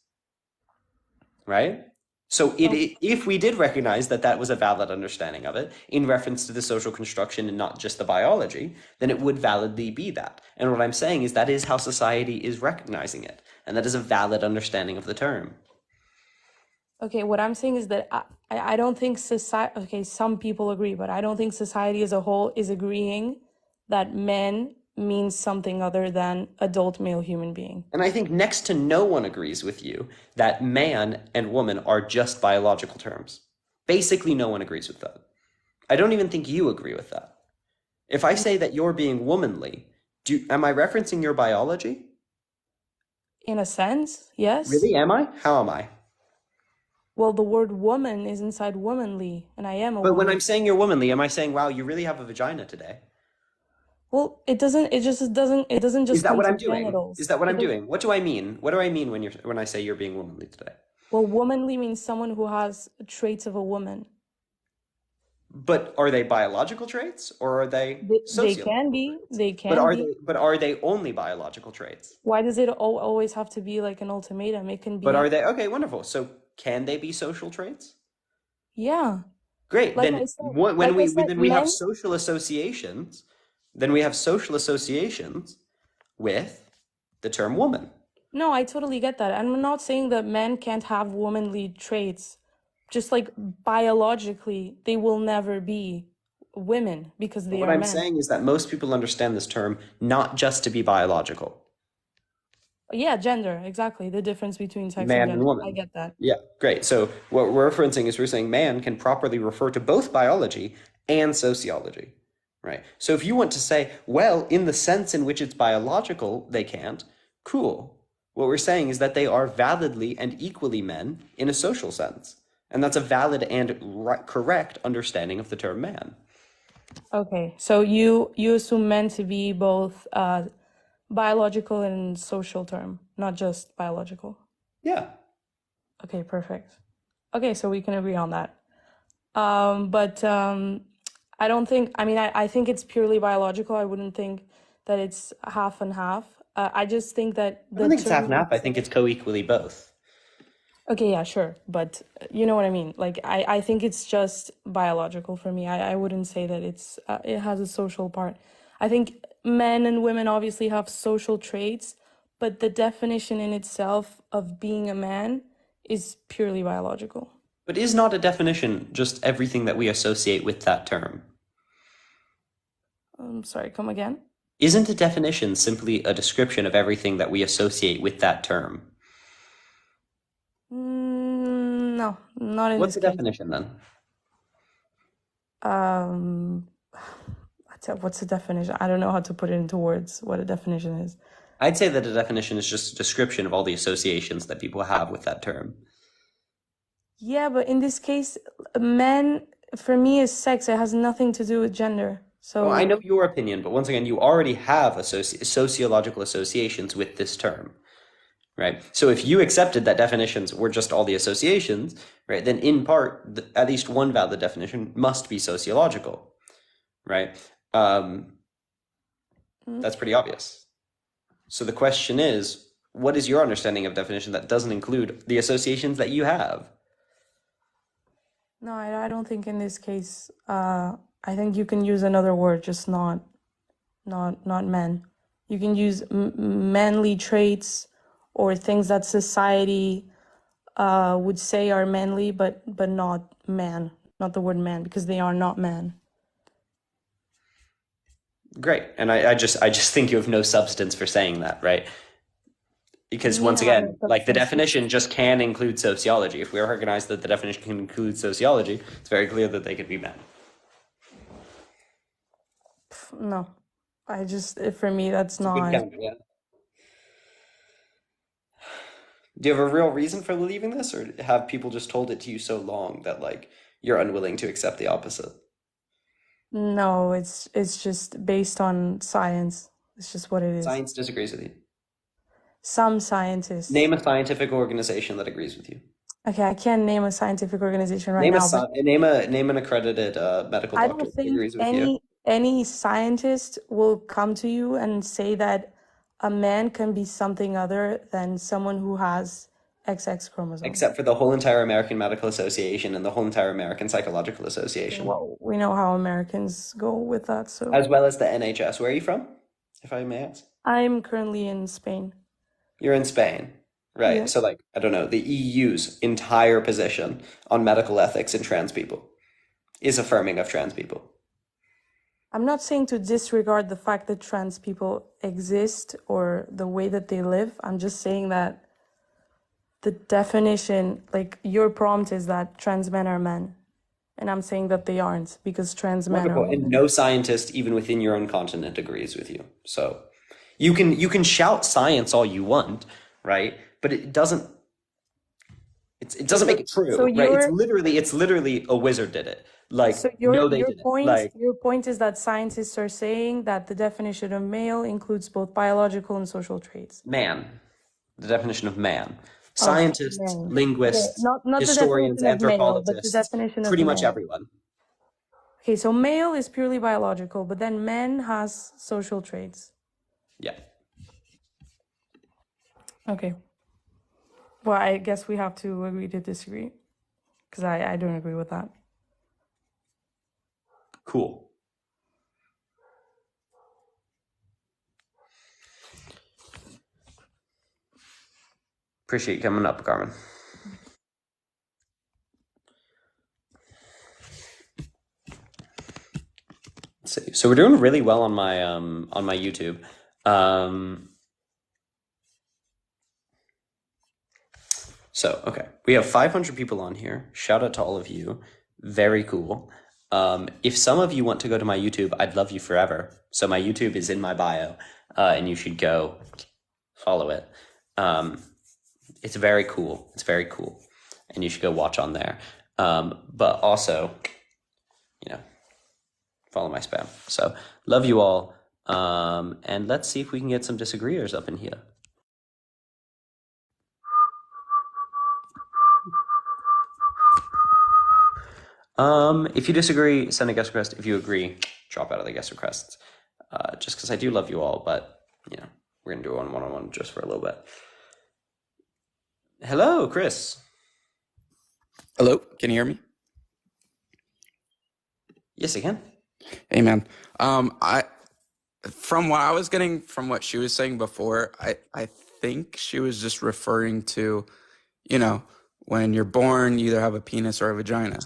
right? So if we did recognize that that was a valid understanding of it in reference to the social construction and not just the biology, then it would validly be that. And what I'm saying is that is how society is recognizing it, and that is a valid understanding of the term. Okay, what I'm saying is that I don't think society, okay, some people agree, but I don't think society as a whole is agreeing that men means something other than adult male human being. And I think next to no one agrees with you that man and woman are just biological terms. Basically, no one agrees with that. I don't even think you agree with that. If I say that you're being womanly, am I referencing your biology? In a sense, yes. Really, am I? How am I? Well, the word woman is inside womanly, and I am a But when woman. I'm saying you're womanly, am I saying, wow, you really have a vagina today? Well, it just Is just that come what to I'm doing? genitals. Is that what It I'm doesn't- doing? What do I mean? What do I mean when I say you're being womanly today? Well, womanly means someone who has traits of a woman. But are they biological traits or are they They sociological can be. traits? They can be. But are they only biological traits? Why does it always have to be like an ultimatum? It can be. But are they okay, wonderful. So can they be social traits? Yeah. Great. Like Then I said, then we have men. social associations. Then we have social associations with the term woman. No, I totally get that. I'm not saying that men can't have womanly traits. Just like biologically, they will never be women because they What are I'm men. saying is that most people understand this term not just to be biological. Yeah, gender, exactly. The difference between sex and Man and gender. woman. I get that. Yeah, great. So what we're referencing is we're saying man can properly refer to both biology and sociology, right? So if you want to say, well, in the sense in which it's biological, they can't, cool. What we're saying is that they are validly and equally men in a social sense. And that's a valid and correct understanding of the term man. Okay, so you assume men to be both biological and social term, not just biological. Yeah. Okay, perfect. Okay, so we can agree on that. But I don't think, I mean, I think it's purely biological. I wouldn't think that it's half and half. I just think that I don't the think it's half and term half. I think it's co-equally both. Okay, yeah, sure. But you know what I mean? Like, I think it's just biological for me. I wouldn't say that it has a social part. I think men and women obviously have social traits, but the definition in itself of being a man is purely biological. But is not a definition just everything that we associate with that term? Sorry, come again? Isn't a definition simply a description of everything that we associate with that term? No, not in What's this the case. definition then? Um, what's the definition? I don't know how to put it into words, what a definition is. I'd say that a definition is just a description of all the associations that people have with that term. Yeah, but in this case, men, for me, is sex. It has nothing to do with gender. Oh, I So, know your opinion, but once again, you already have sociological associations with this term, right? So if you accepted that definitions were just all the associations, right, then in part, at least one valid definition must be sociological, right? That's pretty obvious. So the question is, what is your understanding of definition that doesn't include the associations that you have? no, I don't think in this case, I think you can use another word, just not men. You can use manly traits or things that society would say are manly, but not man, not the word man, because they are not man. Great. And I just think you have no substance for saying that, right? Because You mean once I have no again, like the substance? definition just can include sociology. If we recognize that the definition can include sociology, it's very clear that they could be men. No, for me, that's It's a good not. counter, yeah. Do you have a real reason for believing this, or have people just told it to you so long that like you're unwilling to accept the opposite? No, it's just based on science. It's just what it is. Science disagrees with you. Some scientists. Name a scientific organization that agrees with you. Okay, I can't name a scientific organization right Name now, but name an accredited medical I doctor don't that think agrees with you. any scientist will come to you and say that a man can be something other than someone who has XX chromosome. Except for the whole entire American Medical Association and the whole entire American Psychological Association. Well, we know how Americans go with that, so As well as the NHS. Where are you from, if I may ask? I'm currently in Spain. You're in Spain, right? Yeah. So, like, I don't know, the EU's entire position on medical ethics and trans people is affirming of trans people. I'm not saying to disregard the fact that trans people exist or the way that they live. I'm just saying that the definition, like your prompt is that trans men are men. And I'm saying that they aren't because trans men are Wonderful. And women. no scientist, even within your own continent, agrees with you. So you can shout science all you want, right? But it doesn't make it true, So right? It's literally a wizard did it. Like, So no, they didn't. Like, your point is that scientists are saying that the definition of male includes both biological and social traits. man, the definition of man. Of Scientists, man. linguists, Not the historians, definition of male, but the anthropologists, definition of pretty much man. everyone. Okay, so male is purely biological, but then man has social traits. Yeah. Okay. Well, I guess we have to agree to disagree because I don't agree with that. Cool. Appreciate you coming up, Carmen. Let's see. So we're doing really well on my YouTube. So okay, we have 500 people on here. Shout out to all of you. Very cool. If some of you want to go to my YouTube, I'd love you forever. So my YouTube is in my bio, and you should go follow it. It's very cool. It's very cool, and you should go watch on there. But also, follow my spam. So love you all, and let's see if we can get some disagreeers up in here. If you disagree, send a guest request. If you agree, drop out of the guest requests. Just because I do love you all, but we're gonna do one-on-one just for a little bit. Hello, Chris. Hello, can you hear me? Yes, I can. Hey, man. From what I was getting from what she was saying before, I think she was just referring to, when you're born, you either have a penis or a vagina.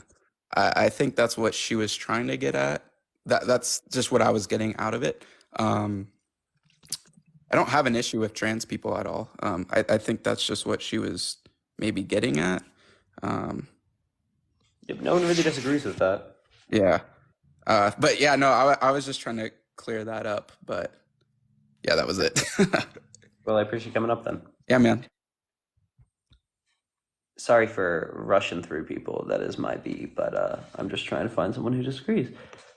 I think that's what she was trying to get at. That's just what I was getting out of it. I don't have an issue with trans people at all. I think that's just what she was maybe getting at. Yep, no one really disagrees with that. Yeah. But yeah, no, I was just trying to clear that up. But yeah, that was it. Well, I appreciate you coming up then. Yeah, man. Sorry for rushing through people. That is my beat, but I'm just trying to find someone who disagrees.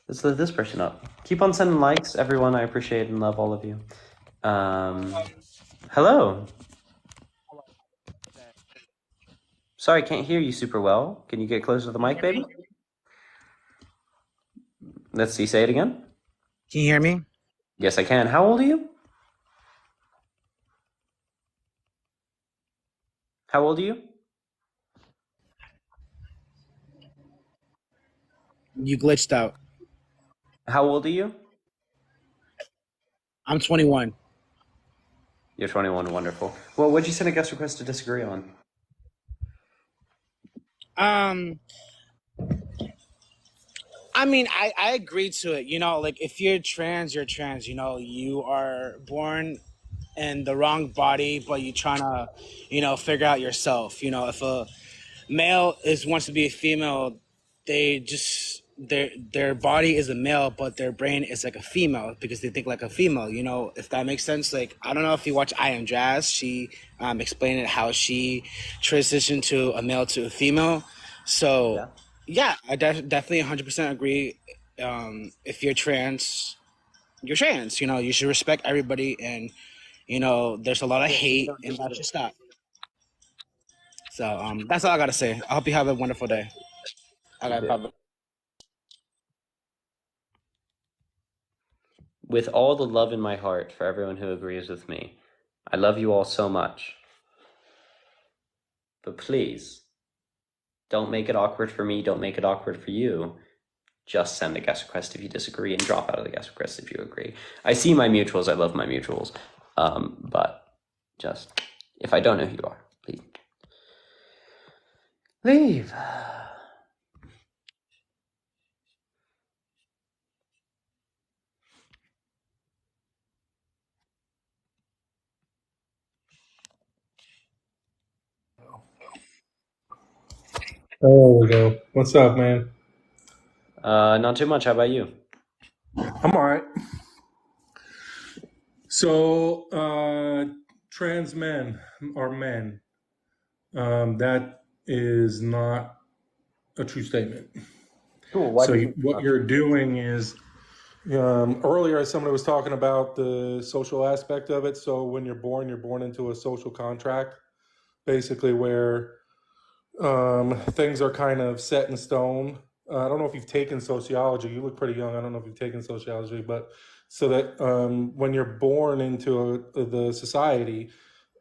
Let's let this person up. Keep on sending likes, everyone. I appreciate and love all of you. Hello. Sorry, can't hear you super well. Can you get closer to the mic, baby? Let's see. Say it again. Can you hear me? Yes, I can. How old are you? How old are you? You glitched out. How old are you? I'm 21. You're 21. Wonderful. Well, what'd you send a guest request to disagree on? I mean, I agree to it. Like if you're trans, you're trans. You are born in the wrong body, but you're trying to, figure out yourself. If a male wants to be a female, they just their body is a male, but their brain is like a female because they think like a female. If that makes sense. Like I don't know if you watch I Am Jazz. She explained it how she transitioned to a male to a female. So yeah, I definitely 100% agree. If you're trans, you're trans. You should respect everybody, and there's a lot of hate, and that should stop. So that's all I gotta say. I hope you have a wonderful day. With all the love in my heart for everyone who agrees with me, I love you all so much. But please, don't make it awkward for me. Don't make it awkward for you. Just send a guest request if you disagree and drop out of the guest request if you agree. I see my mutuals. I love my mutuals. But just, if I don't know who you are, please leave. There we go. What's up, man? Not too much. How about you? I'm all right. So, trans men are men. That is not a true statement. Cool. What you're doing is, earlier somebody was talking about the social aspect of it. So when you're born into a social contract, basically where things are kind of set in stone. I don't know if you've taken sociology. You look pretty young. I don't know if you've taken sociology, but so that when you're born into the society,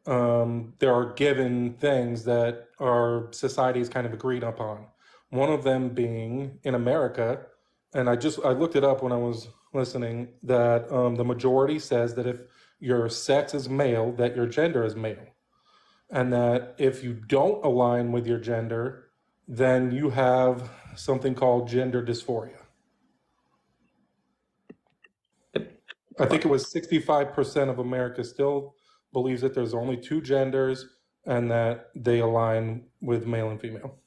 there are given things that our society is kind of agreed upon. One of them being in America, and I looked it up when I was listening, that the majority says that if your sex is male, that your gender is male. And that if you don't align with your gender, then you have something called gender dysphoria. I think it was 65% of America still believes that there's only two genders and that they align with male and female.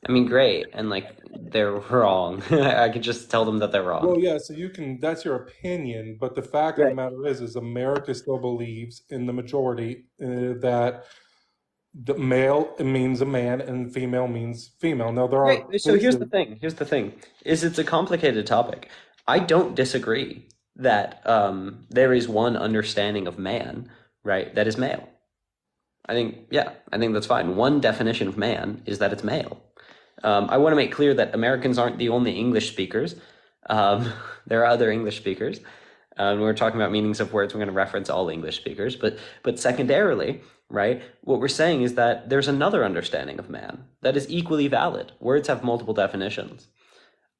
I mean, great, and like they're wrong. I could just tell them that they're Well, wrong. yeah, so you can, that's your opinion, but the fact of the Right. matter is America still believes in the majority that the male means a man and female means female. Now, there are Great. So here's the cases, thing. Here's the thing. Is it's a complicated topic. I don't disagree that there is one understanding of man, right, that is male. I think that's fine. One definition of man is that it's male. I want to make clear that Americans aren't the only English speakers. Um, there are other English speakers. When we're talking about meanings of words, we're going to reference all English speakers. But secondarily, right, what we're saying is that there's another understanding of man that is equally valid. Words have multiple definitions.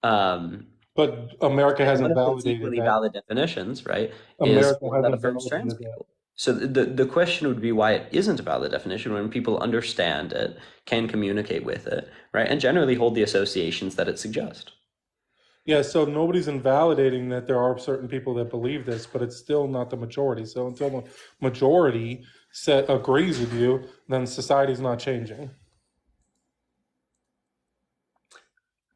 Um, but America and one hasn't of those validated equally that. valid definitions, right, is America one that hasn't affirms trans validated that. people. So the question would be why it isn't a valid definition when people understand it, can communicate with it, right, and generally hold the associations that it suggests. Yeah, so nobody's invalidating that there are certain people that believe this, but it's still not the majority. So until the majority agrees with you, then society's not changing.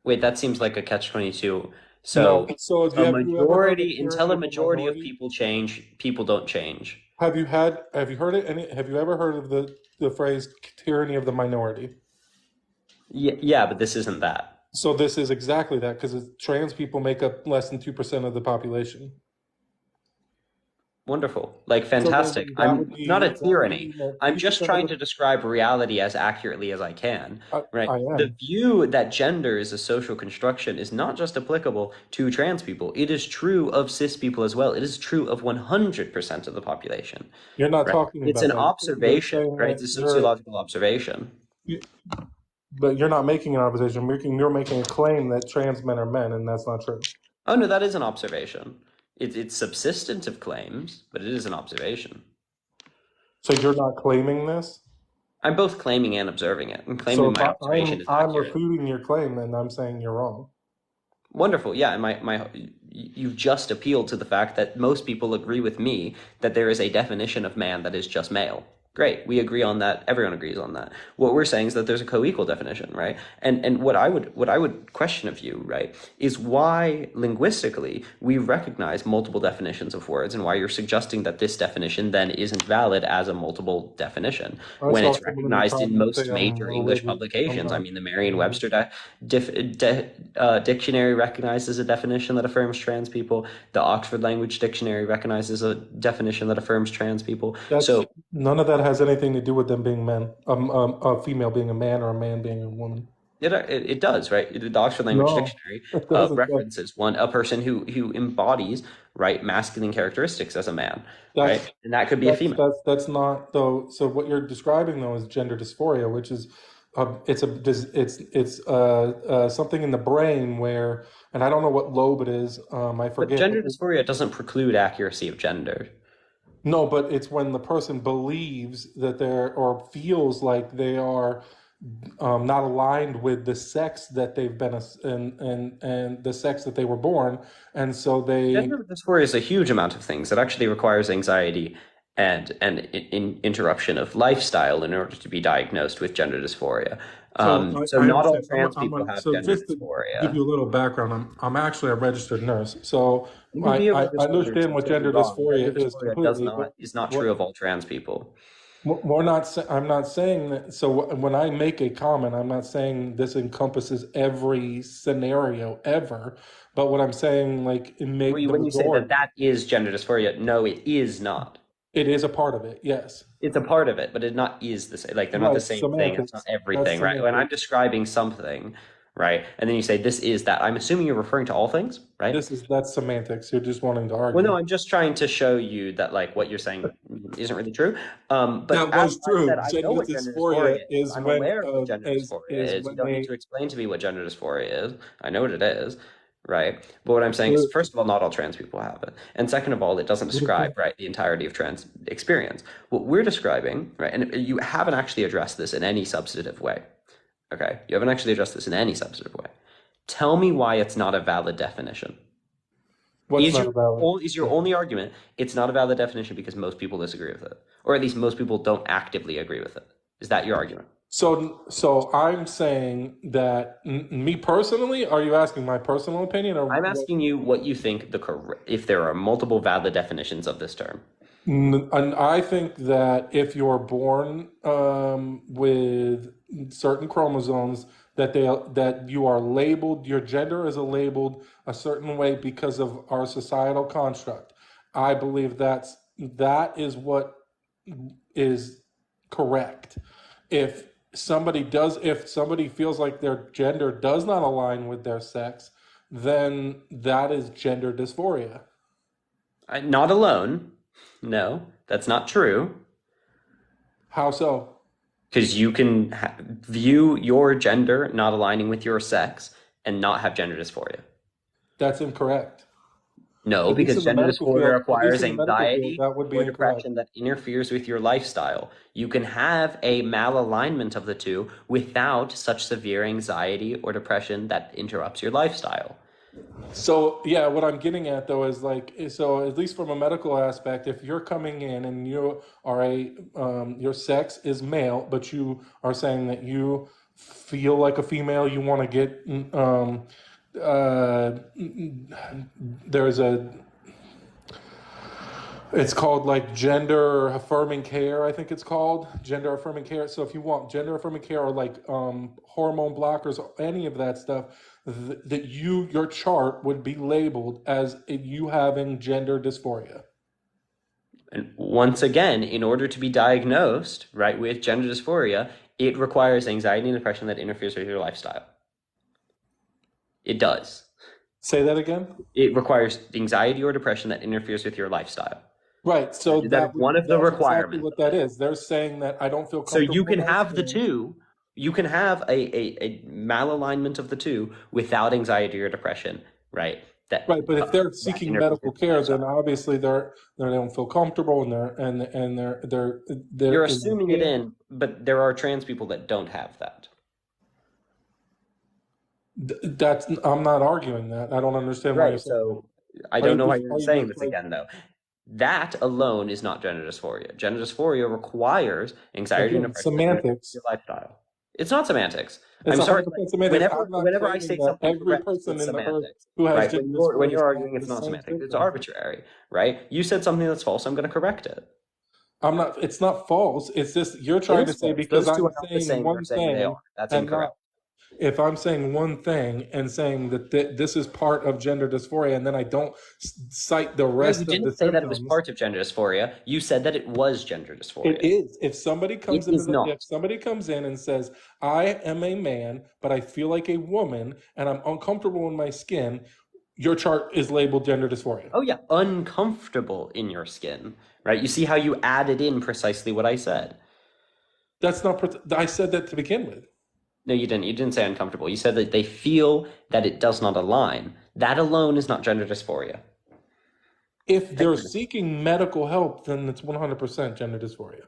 Wait, that seems like a catch-22. No. So So a have you ever heard of majority, until tyranny a of the majority of minority? people change, people don't change. Have you heard it? Have you ever heard of the phrase tyranny of the minority? Yeah, but this isn't that. So this is exactly that because trans people make up less than 2% of the population. Wonderful. Like So fantastic. then It's not a that would tyranny. mean that I'm just 2% of trying the to describe reality as accurately as I can, right? I The am. view that gender is a social construction is not just applicable to trans people. It is true of cis people as well. It is true of 100% of the population, You're not right? talking It's about an that. You're observation, saying right? that It's a sociological observation. you, but you're not making an observation. You're making a claim that trans men are men, and that's not true. Oh no, that is an observation. It's subsistent claims, but it is an observation. So you're not claiming this. I'm both claiming and observing it. I'm So claiming if my observation is I'm accurate. refuting your claim, then I'm saying you're wrong. Wonderful. Yeah, and you've just appealed to the fact that most people agree with me that there is a definition of man that is just male. Great. We agree on that. Everyone agrees on that. What we're saying is that there's a co-equal definition, right? And what I would question of you, right, is why linguistically we recognize multiple definitions of words and why you're suggesting that this definition then isn't valid as a multiple definition I when saw it's someone in the recognized in comments say most I'm major English religious. I'm publications. I not mean, the religious. Merriam-Webster dictionary recognizes a definition that affirms trans people. The Oxford Language Dictionary recognizes a definition that affirms trans people. That's So none of that has anything to do with them being men. A female being a man or a man being a woman. it does, right? The Oxford Language No, Dictionary it doesn't. references a person who embodies, right, masculine characteristics as a man, That's right? And that could be a female. that's not though. So what you're describing though is gender dysphoria, which is something in the brain where, and I don't know what lobe it is. I But forget. gender dysphoria doesn't preclude accuracy of gender. No, but it's when the person believes that they're or feels like they are not aligned with the sex that they've been and the sex that they were born, and so they. Gender dysphoria is a huge amount of things. It actually requires anxiety and interruption of lifestyle in order to be diagnosed with gender dysphoria. So So I not all understand. trans people have So gender just to give dysphoria. you a little background, I'm actually a registered nurse, so You can be a I registered nurse. understand That's what what you're gender wrong. Gender dysphoria is dysphoria does completely. But not is not what true of all trans people. we're not. I'm not saying that. So when I make a comment, I'm not saying this encompasses every scenario ever. But what I'm saying, like, it make the When you say that majority. that is gender dysphoria, no, it is not. It is a part of it. Yes. It's a part of it, but it not is the same. Like they're not the Right. same thing. It's not Semantics. That's everything, right? When I'm semantics. describing something, right, and then you say this is that, I'm assuming you're referring to all things, right? That's semantics. You're just wanting to Well, no, argue. I'm just trying to show you that like what you're saying isn't really true. But That as was I said, true. I know Gender what gender dysphoria dysphoria is. is I'm when aware of what gender dysphoria is. You when don't need they to explain to me what gender dysphoria is. I know what it is, right? But what I'm saying is, first of all, not all trans people have it, and second of all, it doesn't describe right the entirety of trans experience. What we're describing, right, and you haven't actually addressed this in any substantive way. Okay, you haven't actually addressed this in any substantive way. Tell me why it's not a valid definition. what's not valid. Is your only argument it's not a valid definition because most people disagree with it, or at least most people don't actively agree with it? Is that your argument? So I'm saying that me personally, are you asking my personal opinion or I'm what? asking you what you think if there are multiple valid definitions of this term. And I think that if you're born with certain chromosomes, that you are labeled, your gender is labeled a certain way because of our societal construct. I believe that is what is correct. If if somebody feels like their gender does not align with their sex, then that is gender dysphoria. Not alone. No, that's not true. How so? Because you can view your gender not aligning with your sex and not have gender dysphoria. That's incorrect. No, At least because in the gender medical dysphoria field, at least requires in the medical field, anxiety that would be or incorrect. depression that interferes with your lifestyle. You can have a malalignment of the two without such severe anxiety or depression that interrupts your lifestyle. So yeah, what I'm getting at though is like, so at least from a medical aspect, if you're coming in and you are your sex is male, but you are saying that you feel like a female, you want to get, uh, there's a it's called like gender affirming care, I think it's called gender affirming care. So if you want gender affirming care or like hormone blockers or any of that stuff, that your chart would be labeled as you having gender dysphoria. And once again, in order to be diagnosed, right, with gender dysphoria, it requires anxiety and depression that interferes with your lifestyle. It does. Say that again. It requires anxiety or depression that interferes with your lifestyle. Right. So That is one of the that's exactly requirements what of that it. is. They're saying that I don't feel So you comfortable can in my have the skin. two. You can have a malalignment of the two without anxiety or depression, right? Right, but if they're That seeking interferes medical with your care, then lifestyle. obviously they don't feel comfortable, and they're You're in assuming it pain. in, but there are trans people that don't have that. That's I'm not arguing that. I don't understand why you're Right. saying that. So I don't know why you're Are you saying just this like again, though. That alone is not gender dysphoria. Gender dysphoria requires anxiety and again depression that interferes with semantics? your lifestyle. It's not semantics. It's I'm sorry. 100% semantics. Whenever I'm not whenever I claiming say that something every correct, person it's in the earth semantics, who has right? gender When dysphoria you're is not arguing the it's not same semantics, it's victim. arbitrary, right? You said something that's false. I'm going to correct it. I'm not. It's not false. It's just you're It trying to is say false. because Those two I'm are not the saying same. You're one saying they are. thing That's and incorrect. not. If I'm saying one thing and saying that this is part of gender dysphoria, and then I don't cite the No, you rest of the didn't say that it was symptoms, part of gender dysphoria. You said that it was gender it dysphoria. is. It is If not. somebody comes in and says, "I am a man, but I feel like a woman, and I'm uncomfortable in my skin," your chart is labeled gender dysphoria. Oh yeah, uncomfortable in your skin, right? You see how you added in precisely what I said. That's not. I said that to begin with. No, you didn't. You didn't say uncomfortable. You said that they feel that it does not align. That alone is not gender dysphoria. If they're seeking medical help, then it's 100% gender dysphoria.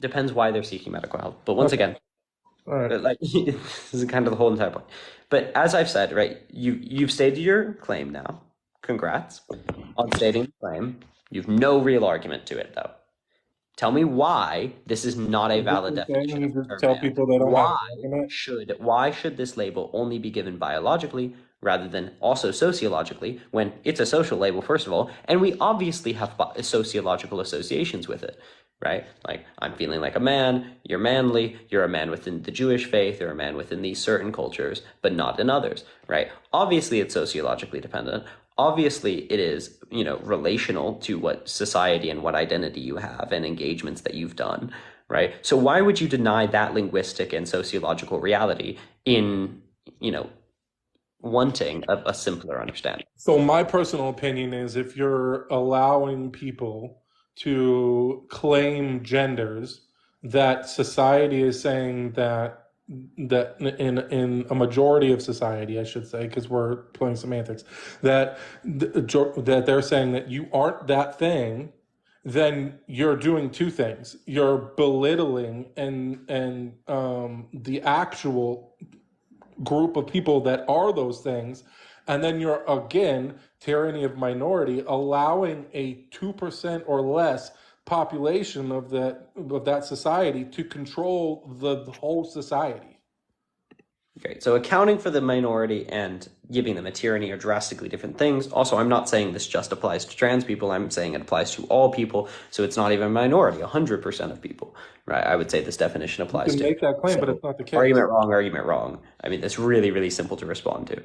Depends why they're seeking medical help. But once Okay. again, All right. like this is kind of the whole entire point. But as I've said, right, you've stated your claim now. Congrats on stating the claim. You've no real argument to it though. Tell me why this is not a Is this valid the thing definition you of the just term tell man. people they don't have an argument? Why should this label only be given biologically rather than also sociologically when it's a social label, first of all, and we obviously have sociological associations with it, right? Like, I'm feeling like a man, you're manly, you're a man within the Jewish faith, you're a man within these certain cultures, but not in others, right? Obviously, it's sociologically dependent. Obviously, it is, relational to what society and what identity you have and engagements that you've done, right? So why would you deny that linguistic and sociological reality in, wanting a simpler understanding? So my personal opinion is if you're allowing people to claim genders that society is saying that in a majority of society, I should say, because we're playing semantics, that they're saying that you aren't that thing, then you're doing two things. You're belittling and the actual group of people that are those things, and then you're again tyranny of minority, allowing a 2% or less population of that society to control the whole society. Okay, so accounting for the minority and giving them a tyranny are drastically different things. Also, I'm not saying this just applies to trans people. I'm saying it applies to all people. So it's not even a minority, 100% of people, right? I would say this definition applies You can to. make that claim, So, but it's not the case. argument wrong. I mean, it's really, really simple to respond to.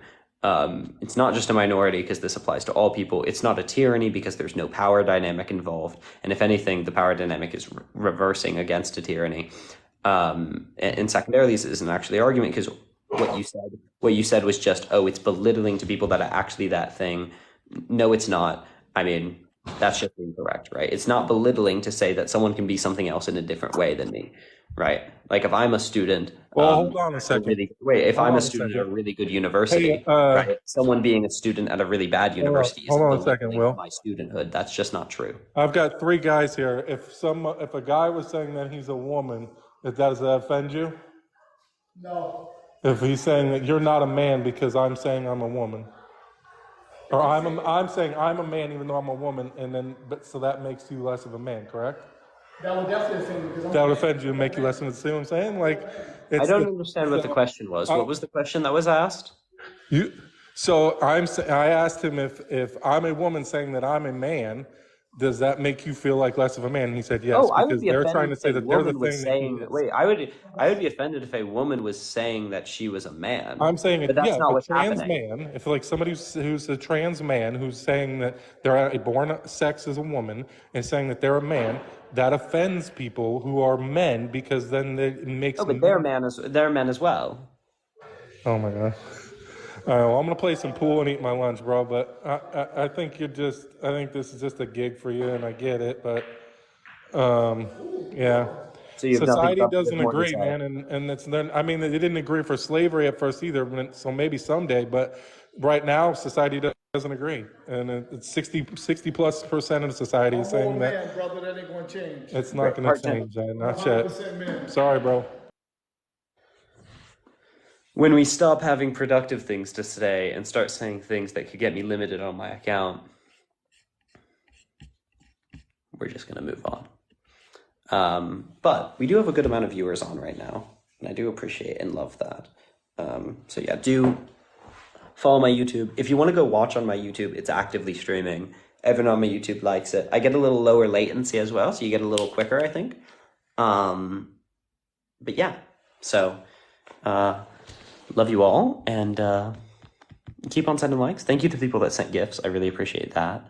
It's not just a minority because this applies to all people. It's not a tyranny because there's no power dynamic involved. And if anything, the power dynamic is reversing against a tyranny. And secondarily, this isn't actually an argument because what you said was just, oh, it's belittling to people that are actually that thing. No, it's not. I mean, that's just incorrect, right? It's not belittling to say that someone can be something else in a different way than me, right? Like if I'm a student, well, hold on a second. If I'm a student at a really good university, right? Someone being a student at a really bad university hold on a second, Will. My studenthood. That's just not true. I've got 3 guys here. If a guy was saying that he's a woman, does that offend you? No. If he's saying that you're not a man because I'm saying I'm a woman, or I'm saying I'm a man even though I'm a woman, so that makes you less of a man, correct? That would definitely offend me. That would offend you and make you less of a. See what I'm saying? Like, I don't understand what the question was. What was the question that was asked? I asked him if I'm a woman saying that I'm a man, does that make you feel like less of a man? And he said yes, because they're trying to say that they're the thing. I would be offended if a woman was saying that she was a man. I'm saying but that's not what's trans happening. man, if like somebody who's a trans man who's saying that they're a born sex as a woman and saying that they're a man, that offends people who are men because then it makes. Oh, but they're men as well. Oh my god. All right, well, I'm gonna play some pool and eat my lunch, bro. But I think I think this is just a gig for you, and I get it. But yeah. So society doesn't agree, man, and it's then. I mean, they didn't agree for slavery at first either. So maybe someday, but right now, society doesn't agree, and it's 60+% of society is saying that. Brother, that ain't gonna change. It's not gonna change, not yet. Sorry, bro. When we stop having productive things to say and start saying things that could get me limited on my account, we're just going to move on. But we do have a good amount of viewers on right now, and I do appreciate and love that. So yeah, do follow my YouTube. If you want to go watch on my YouTube, it's actively streaming. Everyone on my YouTube likes it. I get a little lower latency as well, so you get a little quicker, I think. But yeah, so... love you all, and keep on sending likes. Thank you to people that sent gifts. I really appreciate that.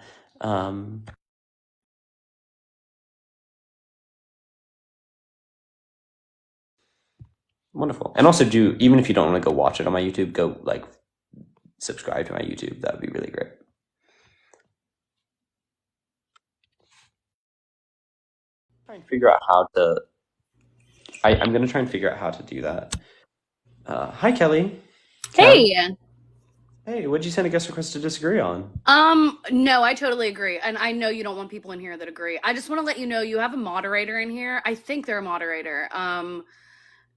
Wonderful. And also even if you don't want to go watch it on my YouTube, go subscribe to my YouTube. That would be really great. Try and figure out how to... I'm going to try and figure out how to do that. Hi, Kelly. Hey. Hey, what'd you send a guest request to disagree on? No, I totally agree. And I know you don't want people in here that agree. I just want to let you know you have a moderator in here. I think they're a moderator.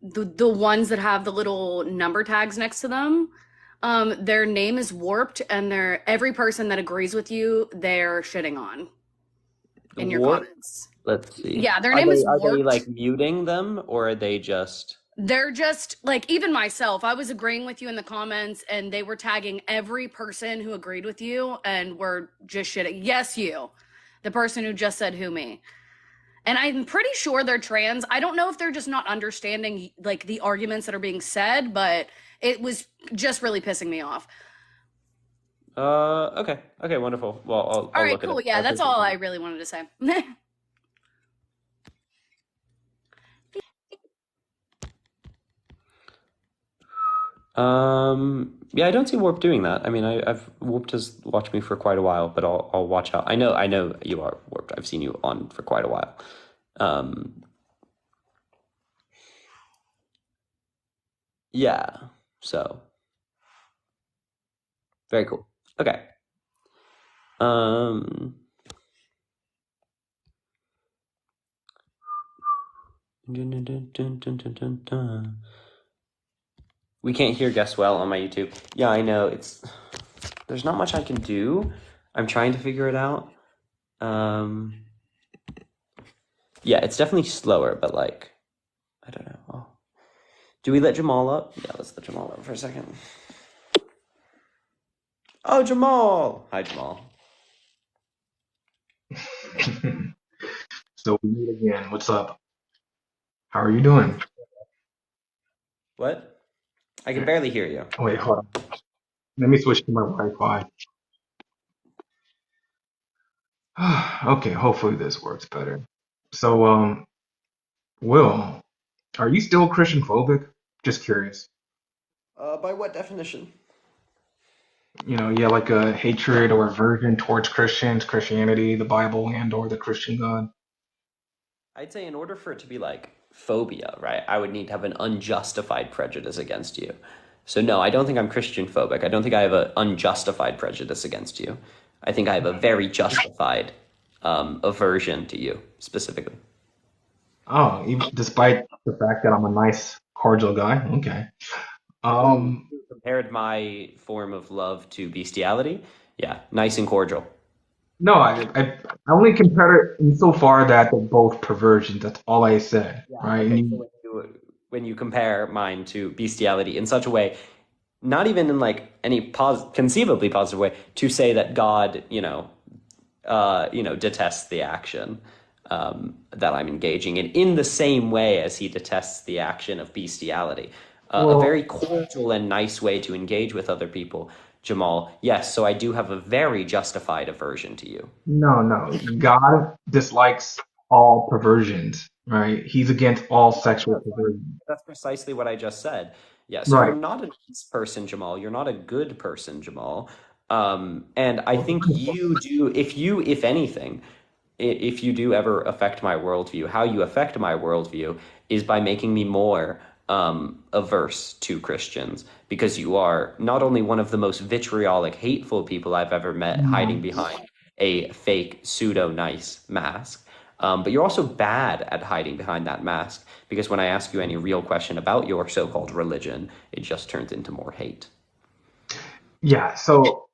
The ones that have the little number tags next to them, their name is warped, and every person that agrees with you, they're shitting on in your comments. Let's see. Yeah, their name is warped. Are they muting them, or are they just... They're just even myself, I was agreeing with you in the comments and they were tagging every person who agreed with you and were just shitting. Yes, you, the person who just said who me. And I'm pretty sure they're trans. I don't know if they're just not understanding the arguments that are being said, but it was just really pissing me off. Okay, wonderful. Well, I'll all right, cool. Yeah, that's all I really wanted to say. Yeah, I don't see Warp doing that. I mean, Warped has watched me for quite a while, but I'll watch out. I know you are Warped. I've seen you on for quite a while. Yeah, so very cool. Okay. We can't hear Guess Well on my YouTube. Yeah, I know. There's not much I can do. I'm trying to figure it out. Yeah, it's definitely slower, but like, I don't know. Oh. Do we let Jamal up? Yeah, let's let Jamal up for a second. Oh, Jamal! Hi, Jamal. So we meet again. What's up? How are you doing? What? I can barely hear you. Wait, hold on. Let me switch to my Wi-Fi. Okay, hopefully this works better. So, Will, are you still Christian phobic? Just curious. By what definition? Yeah, like a hatred or aversion towards Christians, Christianity, the Bible, and or the Christian God. I'd say in order for it to be like phobia, right, I would need to have an unjustified prejudice against you. So no, I don't think I'm Christian phobic. I don't think I have an unjustified prejudice against you. I think I have a very justified aversion to you specifically. Oh, even despite the fact that I'm a nice, cordial guy. Okay. Ooh, Um, you compared my form of love to bestiality. Yeah, nice and cordial. no, I only compared it insofar that they're both perversions. That's all I said, Yeah. right? And Okay. So when you compare mine to bestiality in such a way, not even in like any conceivably positive way, to say that God, detests the action that I'm engaging in the same way as he detests the action of bestiality. A very well, cordial and nice way to engage with other people, Jamal. Yes, so I do have a very justified aversion to you. no. God dislikes all perversions, right? He's against all sexual perversion. That's precisely what I just said. Yeah, so you're Right. not a nice person, Jamal. You're not a good person, Jamal. And I Well, think you do, if anything, if you do ever affect my worldview, how you affect my worldview is by making me more averse to Christians, because you are not only one of the most vitriolic, hateful people I've ever met, hiding behind a fake pseudo nice mask. But you're also bad at hiding behind that mask, because when I ask you any real question about your so-called religion, it just turns into more hate. Yeah, so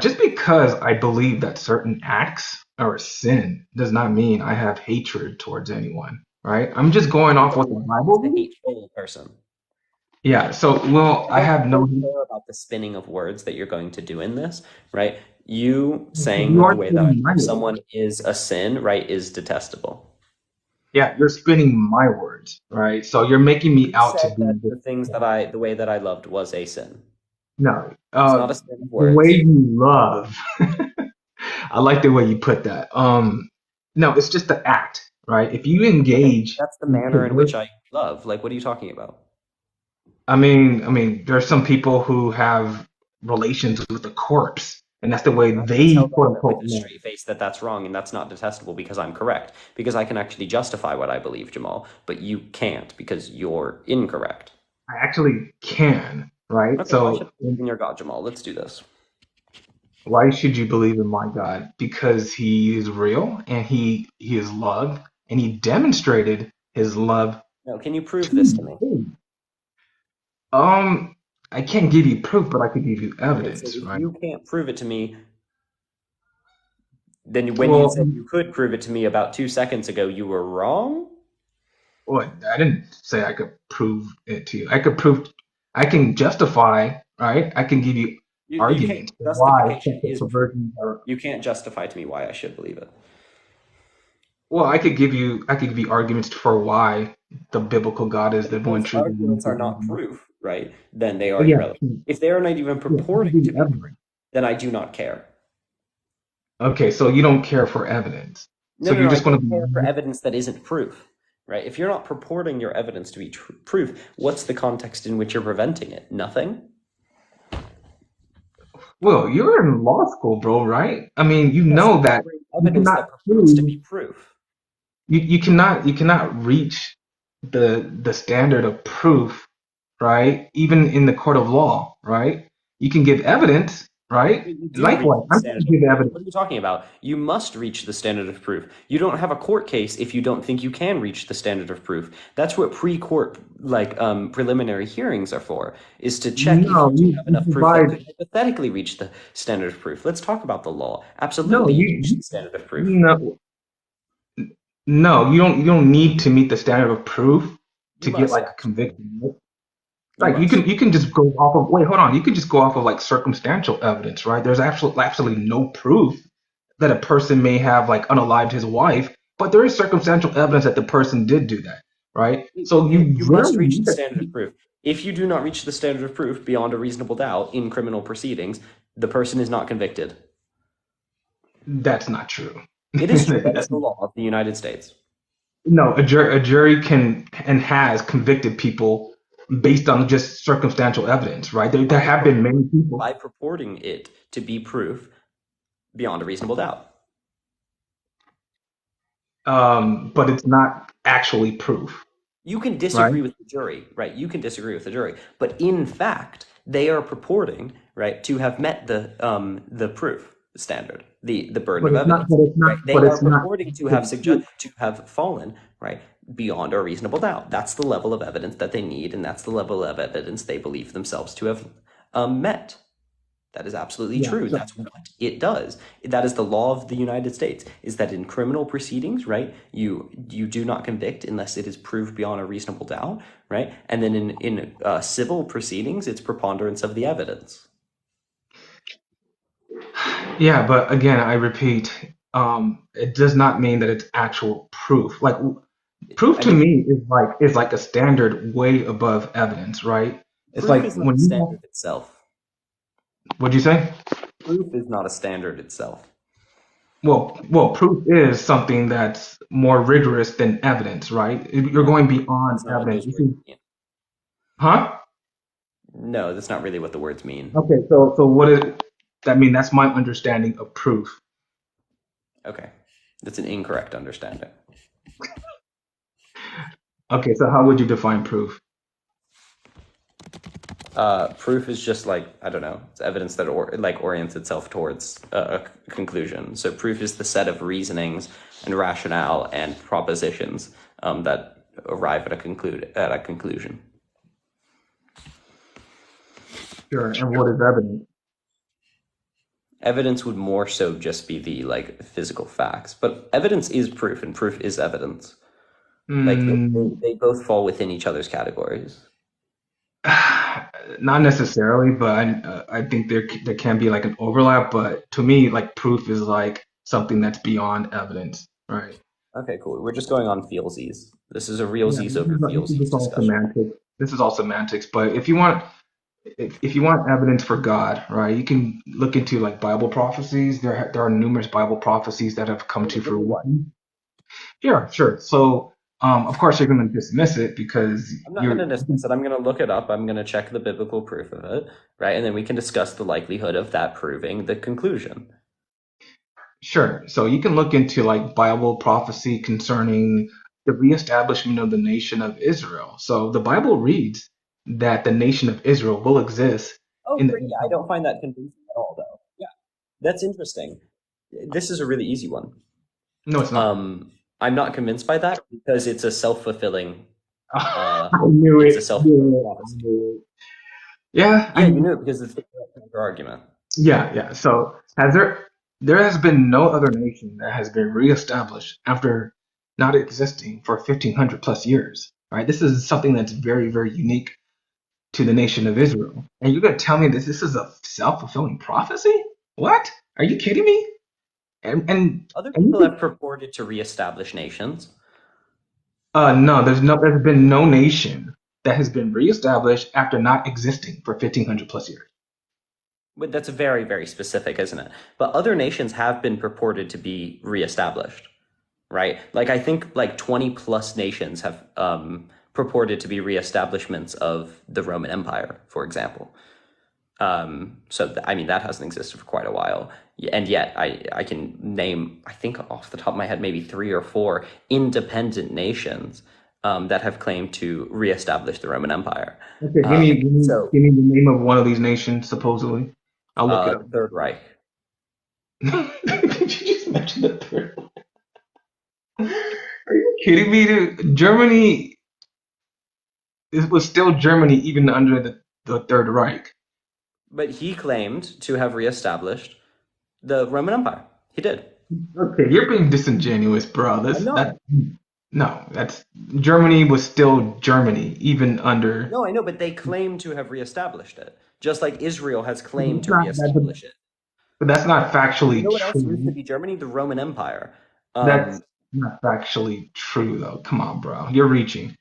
just because I believe that certain acts are a sin does not mean I have hatred towards anyone, right? I'm just going Okay, off what the then who's the Bible. hateful person? Yeah, so well, I have I no. don't care about the spinning of words that you're going to do in this, right? You You saying the are way that I spinning my believe words. someone is a sin, right, is detestable. Yeah, you're spinning my words, right? So you're making me You out to said that be this. the way that I loved was a sin. No, It's not a spin of the way words. you love. I like the way you put that. No, it's just the act, right? If you Okay, engage that's the in manner in which perverse, I love. Like, what are you talking about? I mean, there's some people who have relations with a corpse, and that's the way I can they tell quote them that with unquote a love. straight face that that's wrong and that's not detestable because I'm correct. Because I can actually justify what I believe, Jamal, but you can't because you're incorrect. I actually can, right? Okay, why should So I believe in your God, Jamal? Let's do this. why should you believe in my God? Because he is real and he is love, and he demonstrated his love No, can you prove this to to me? me. Um, I can't give you proof, but I could give you Okay, so evidence, if right? you can't prove it to me, then when you Well, said you could prove it to me about 2 seconds ago, you were wrong? well, I didn't say I could prove it to you. I can justify, right? I can give you You can't. arguments for why Justification sexual is proof. perversions are. You can't justify to me why I should believe it. Well, I could give you arguments for why the biblical God is But the if one those true God. arguments are not proof, right, then they Oh are yeah, irrelevant. If they are not even yeah, I can purporting give to you be proof, evidence. then I do not care. Okay, so you don't care for evidence. No, So no, you're no, I just going don't to care for be. evidence that isn't proof, right? If you're not purporting your evidence to be proof, what's the context in which you're preventing it? Nothing? Well, you're in law school, bro, right? I mean, you Yes, know I'm that offering you evidence cannot that purports to prove be proof. you cannot reach the standard of proof, right? Even in the court of law, right? You can give evidence, right? You do reach Likewise, the I'm going standard to of give proof. evidence. What are you talking about? You must reach the standard of proof. You don't have a court case if you don't think you can reach the standard of proof. That's what pre-court, like preliminary hearings are for, is to check if No, you do have you enough proof that provide. could hypothetically reach the standard of proof. Let's talk about the law. No, Absolutely, you reach the standard of proof. no. No, you don't need to meet the standard of proof You to get must like a actually. conviction. Right? You Like must. you can just go off of wait, hold on. You can just go off of like circumstantial evidence, right? There's absolutely no proof that a person may have like unalived his wife, but there is circumstantial evidence that the person did do that, right? So you You must rarely reach need the to. standard of proof. If you do not reach the standard of proof beyond a reasonable doubt in criminal proceedings, the person is not convicted. That's not true. It is true. That is the law of the United States. No, a jury can and has convicted people based on just circumstantial evidence, right? There By, have pur- been many people, by purporting it to be proof beyond a reasonable doubt. but it's not actually proof, You can right? disagree with the jury, right? You can disagree with the jury, but in fact, they are purporting, right, to have met the proof standard, the burden But of it's not. evidence, But it's not. right? They But are it's not purporting to have actually proof. fallen, right, beyond a reasonable doubt. That's the level of evidence that they need, and that's the level of evidence they believe themselves to have met. That is absolutely Yeah. true. So That's what it does. That is the law of the United States, is that in criminal proceedings, right, you do not convict unless it is proved beyond a reasonable doubt, right? And then in civil proceedings, it's preponderance of the evidence. yeah, but again, I repeat, it does not mean that it's actual proof. Like proof I to mean, me is like a standard way above evidence, right? It's proof like is not a when you have, standard itself. what'd you say? Proof is not a standard itself. Well, proof is something that's more rigorous than evidence, right? You're No, going beyond that's not what evidence. those words mean. Huh? No, that's not really what the words mean. Okay, so what is that mean? That's my understanding of proof. Okay, that's an incorrect understanding. Okay, so how would you define proof? Proof is just like, I don't know, it's evidence that orients itself towards a conclusion. So proof is the set of reasonings and rationale and propositions that arrive at a conclusion. Sure. And what is evidence? Evidence would more so just be the like physical facts, but evidence is proof, and proof is evidence. Like Mm, they both fall within each other's categories. not necessarily, but I think there can be like an overlap. But to me, like proof is like something that's beyond evidence, right? Okay, cool. We're just going on feelsies. This is a Yeah, realsies over this is feelsies just all discussion. semantics. This is all semantics. But if you want evidence for God, right, you can look into like Bible prophecies. There are numerous Bible prophecies that have come to Give me one. fruition. Yeah, sure. So, of course, you're going to dismiss it because I'm not going to dismiss it. I'm going to look it up. I'm going to check the biblical proof of it, right? And then we can discuss the likelihood of that proving the conclusion. sure. So you can look into like Bible prophecy concerning the reestablishment of the nation of Israel. So the Bible reads that the nation of Israel will exist Oh, in great. Yeah, I don't find that convincing at all, though. Yeah, that's interesting. This is a really easy one. no, it's not. I'm not convinced by that because it's a self-fulfilling. I knew It's it. a I self-fulfilling knew it. I prophecy. knew it. Yeah, Yeah, you knew it because it's the counter argument. yeah. So there has been no other nation that has been reestablished after not existing for 1500 plus years, right? This is something that's very, very unique to the nation of Israel. And you're gonna tell me this is a self-fulfilling prophecy? What? Are you kidding me? And and Other and you people think have purported to reestablish nations. no, there's been no nation that has been reestablished after not existing for 1500 plus years. But that's very, very specific, isn't it? But other nations have been purported to be reestablished, right? Like I think like 20 plus nations have purported to be reestablishments of the Roman Empire, for example. I mean, that hasn't existed for quite a while. And yet I can name, I think off the top of my head, maybe 3 or 4 independent nations that have claimed to reestablish the Roman Empire. Okay, give me give me So give me the name of one of these nations, supposedly. I'll look it up. the Third Reich. Did you just mention the third? Are you kidding me, dude? Germany, it was still Germany even under the Third Reich. But he claimed to have reestablished the Roman Empire. He did. Okay, you're being disingenuous, bro. I'm This not. that no, that's Germany was still Germany even under. No, I know, but they claim to have reestablished it, just like Israel has claimed That's to not that, reestablish it. but that's not You factually know what else used to true. be Germany? The Roman Empire. That's Um, not factually true, though. Come on, bro. You're reaching.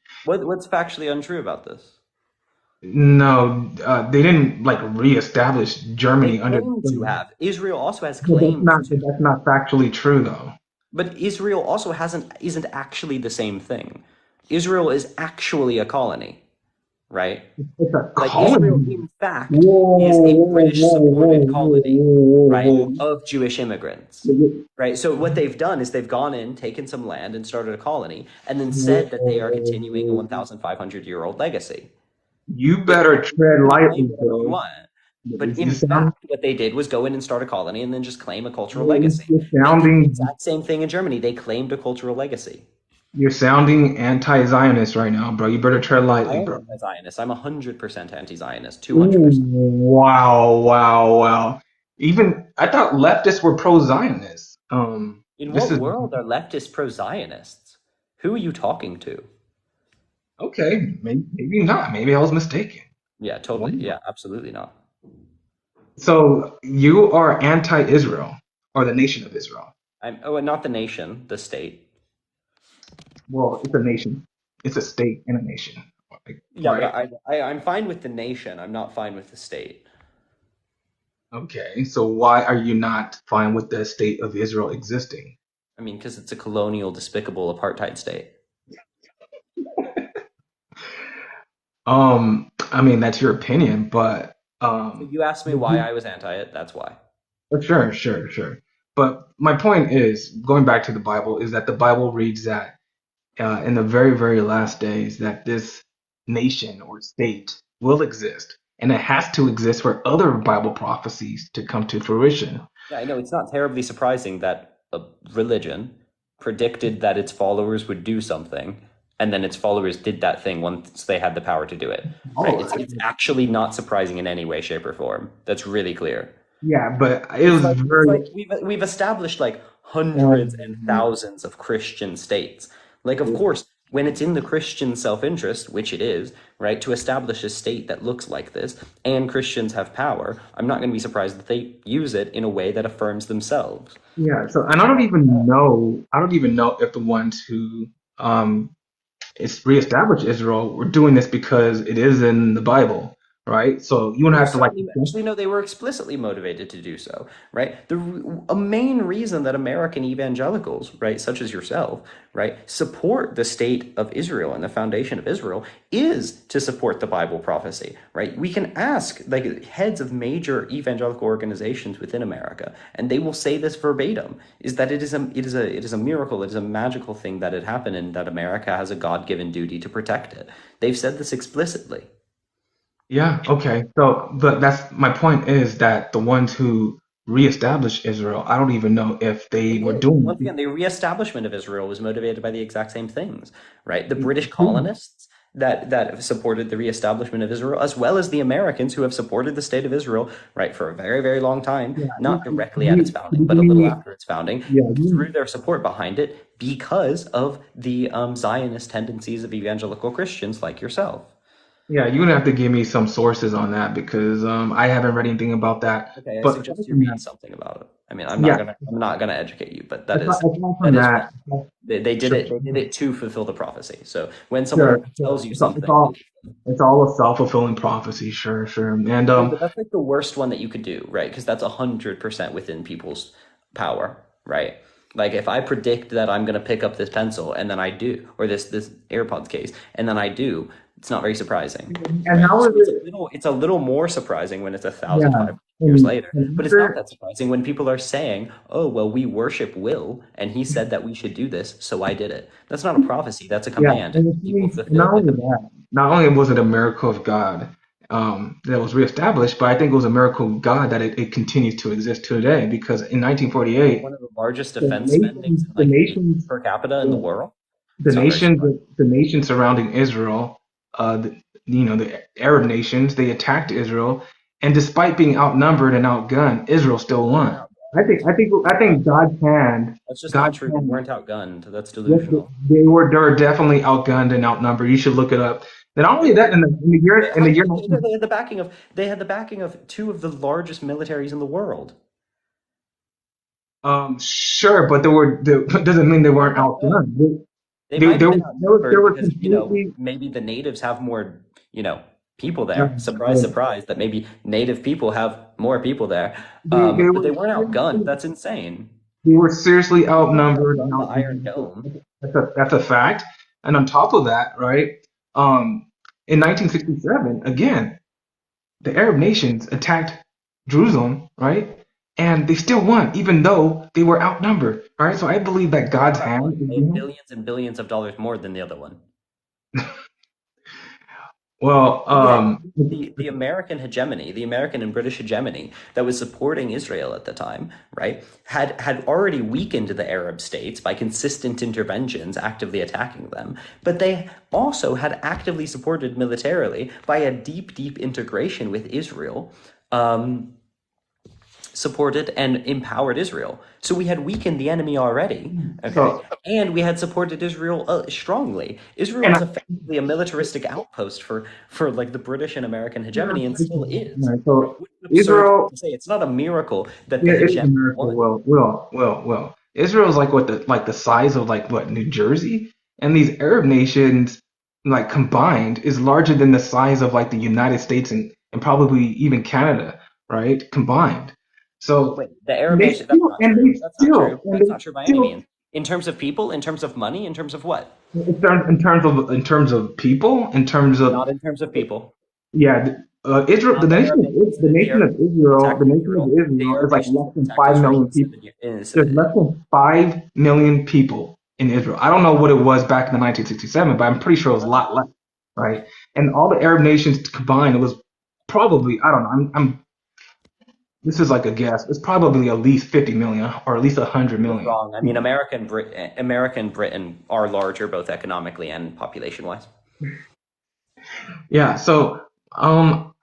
what's factually untrue about this? No, they didn't like reestablish They Germany under. claim to have. Israel also has But that's claimed not. to. But that's not factually true, though. But Israel also hasn't isn't actually the same thing. Israel is actually a colony, right? It's a Like Israel, colony. in fact, is Whoa, a whoa, British whoa, supported whoa, colony, right, whoa, of Jewish immigrants. whoa, Right. So what they've done is they've gone in, taken some land, and started a colony, and then whoa, said that they are continuing a whoa. 1,500-year-old legacy. You It, better you tread can claim lightly, whatever you bro. want, but You in sound. fact, what they did was go in and start a colony, and then just claim a cultural legacy. You're They did the sounding. exact same thing in Germany. They claimed a cultural legacy. You're sounding anti-Zionist right now, bro. You better tread I lightly, am bro. anti-Zionist. I'm 100% anti-Zionist, Ooh, 200%. wow, wow, wow. Even I thought leftists were pro-Zionist. In This what is world are leftists pro-Zionists? Who are you talking to? okay. Maybe not. Maybe I was mistaken. Yeah, totally. Wow. Yeah, absolutely not. So you are anti-Israel or the nation of Israel? Not the nation, the state. Well, it's a nation. It's a state and a nation, like, Yeah, but right? I'm fine with the nation. I'm not fine with the state. Okay. So why are you not fine with the state of Israel existing? I mean, because it's a colonial, despicable apartheid state. I mean that's your opinion, but So you asked me why I was anti it. That's why. sure, sure, sure. But my point is, going back to the Bible, is that the Bible reads that in the very, very last days, that this nation or state will exist, and it has to exist for other Bible prophecies to come to fruition. Yeah, I know it's not terribly surprising that a religion predicted that its followers would do something, and then its followers did that thing once they had the power to do it. Right? Oh, It's actually not surprising in any way, shape, or form. That's really clear. yeah, but it was It's very. like we've established like hundreds and Um, thousands of Christian states. Like, of course, when it's in the Christian self-interest, which it is, right, to establish a state that looks like this, and Christians have power, I'm not going to be surprised that they use it in a way that affirms themselves. yeah, so and I don't even know. I don't even know if the ones who um it's reestablished Israel were doing this because it is in the Bible, right? So you They don't were have to like. certainly, actually, no, they were explicitly motivated to do so, right? A main reason that American evangelicals, right, such as yourself, right, support the state of Israel and the foundation of Israel is to support the Bible prophecy, right? We can ask like heads of major evangelical organizations within America, and they will say this verbatim: is that it is a miracle, it is a magical thing that it happened, and that America has a God-given duty to protect it. They've said this explicitly. Yeah, okay. So, but that's my point is that the ones who reestablished Israel, I don't even know if They they were did. doing Once again, the reestablishment of Israel was motivated by the exact same things, right? The British it. colonists that supported the reestablishment of Israel, as well as the Americans who have supported the state of Israel, right, for a very, very long time, Yeah, not directly at its founding, but a little after its founding, yeah, through their support behind it because of the Zionist tendencies of evangelical Christians like yourself. yeah, you're gonna have to give me some sources on that because I haven't read anything about that. Okay, I But aside suggest you from read that, something about it. I mean, yeah, I'm not gonna educate you, but aside from that is one. that, They did sure, it. They did it to fulfill the prophecy. So when sure, someone sure. tells you It's something, all it's all a self-fulfilling prophecy, sure, sure. And yeah, but that's like the worst one that you could do, right? Because that's 100% within people's power, right? Like if I predict that I'm gonna pick up this pencil and then I do, or this AirPods case, and then I do, it's not very surprising, and right? how So is it? it's a little more surprising when it's a thousand Yeah, five hundred years later. and But it's not after that surprising when people are saying, "Oh, well, we worship Will, and he said that we should do this, so I did it." That's not a prophecy. That's a yeah, command. and the People thing, fulfill not the only command. that, not only was it a miracle of God that was reestablished, but I think it was a miracle of God that it continues to exist today because in With 1948, one of the largest the defense spendings nations, in the like nations, per capita in the yeah, world. It's not very surprising. the nations surrounding Israel, the Arab nations, they attacked Israel, and despite being outnumbered and outgunned, Israel still won. I think That's just not God's true. They hand. weren't outgunned. That's Yes, delusional. they were definitely outgunned and outnumbered. You should look it up. And not They only that, were. in How the did year you know 19, they had the backing of two of the largest militaries in the world? sure, but doesn't mean they weren't outgunned. They might have been They outnumbered were because, completely. maybe the natives have more, people there. Surprise, They, surprise, that maybe native people have more people there. they But were they weren't outgunned. seriously, That's insane. they were seriously They didn't outnumbered and outgun the Iron outgunned. Dome. That's a fact. And on top of that, right? In 1967, again, the Arab nations attacked Jerusalem, right? And they still won, even though they were outnumbered. All right. So I believe that They God's were outgunned. hand is They had behind. billions and billions of dollars more than the other one. Well, Yeah, the American hegemony, the American and British hegemony that was supporting Israel at the time, right, had already weakened the Arab states by consistent interventions, actively attacking them. But they also had actively supported militarily by a deep, deep integration with Israel. Supported and empowered Israel. So we had weakened the enemy already, okay? so And we had supported Israel strongly. Israel and was effectively a militaristic outpost for like the British and American hegemony, and still is. Right? so Wouldn't it be absurd Israel, to say it's not a miracle that the yeah, it is hegemony America. won? Well. Israel's like the size of like what, New Jersey, and these Arab nations like combined is larger than the size of like the United States and probably even Canada, right? Combined. So Wait, the Arab nation, that's not true. That's not true. and That's they not true by any still means. In terms of people, in terms of money, in terms of what? in terms of people, in terms of Not in terms of people. yeah, Israel, Not the Arab nations. The Arab nations The attacked nation of Israel. The Israel Arab is like nations less than attacked 5 million Israel people. There's less than 5 million people in Israel. I don't know what it was back in the 1967, but I'm pretty sure it was a lot less, right? And all the Arab nations combined, it was probably, I don't know. This is like a guess. It's probably at least 50 million or at least 100 You're million. wrong. I mean, America and Britain are larger both economically and population-wise. Yeah. So,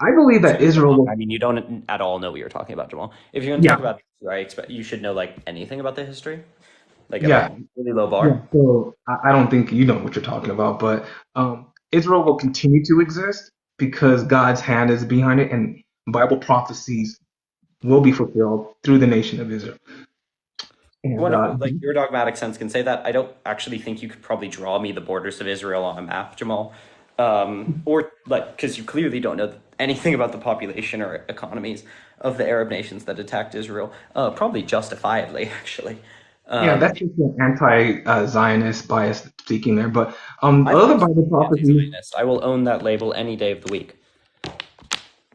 I believe So that you're Israel wrong. was, I mean, you don't at all know what you're talking about, Jamal. If you're going to yeah, talk about history, I expect you should know like anything about the history, like at yeah, a really low yeah. bar. So I don't think you know what you're talking about, but Israel will continue to exist because God's hand is behind it, and Bible prophecies will be fulfilled through the nation of Israel. And Wonderful. Like your dogmatic sense can say that. I don't actually think you could probably draw me the borders of Israel on a map, Jamal. Or like, because you clearly don't know anything about the population or economies of the Arab nations that attacked Israel. Probably justifiably, actually. yeah, Um, that's just an anti-Zionist bias speaking there. But I'm other Bible absolutely prophecies, anti-Zionist. I will own that label any day of the week.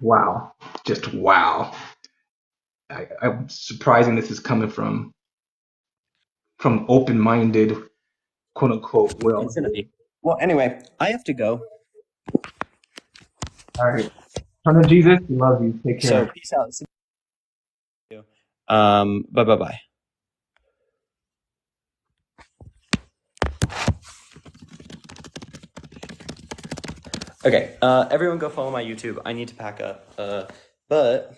wow, just wow. I'm surprising this is coming from open-minded, quote unquote, It's Will. gonna be. Well, anyway, I have to go. All right. Son of Jesus, love you. Take So care. peace out. See you. Bye bye bye. Okay, everyone go follow my YouTube. I need to pack up. But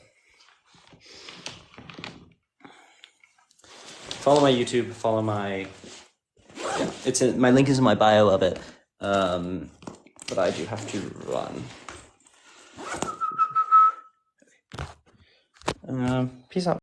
follow my YouTube, follow my my link is in my bio of it. But I do have to run. Peace out.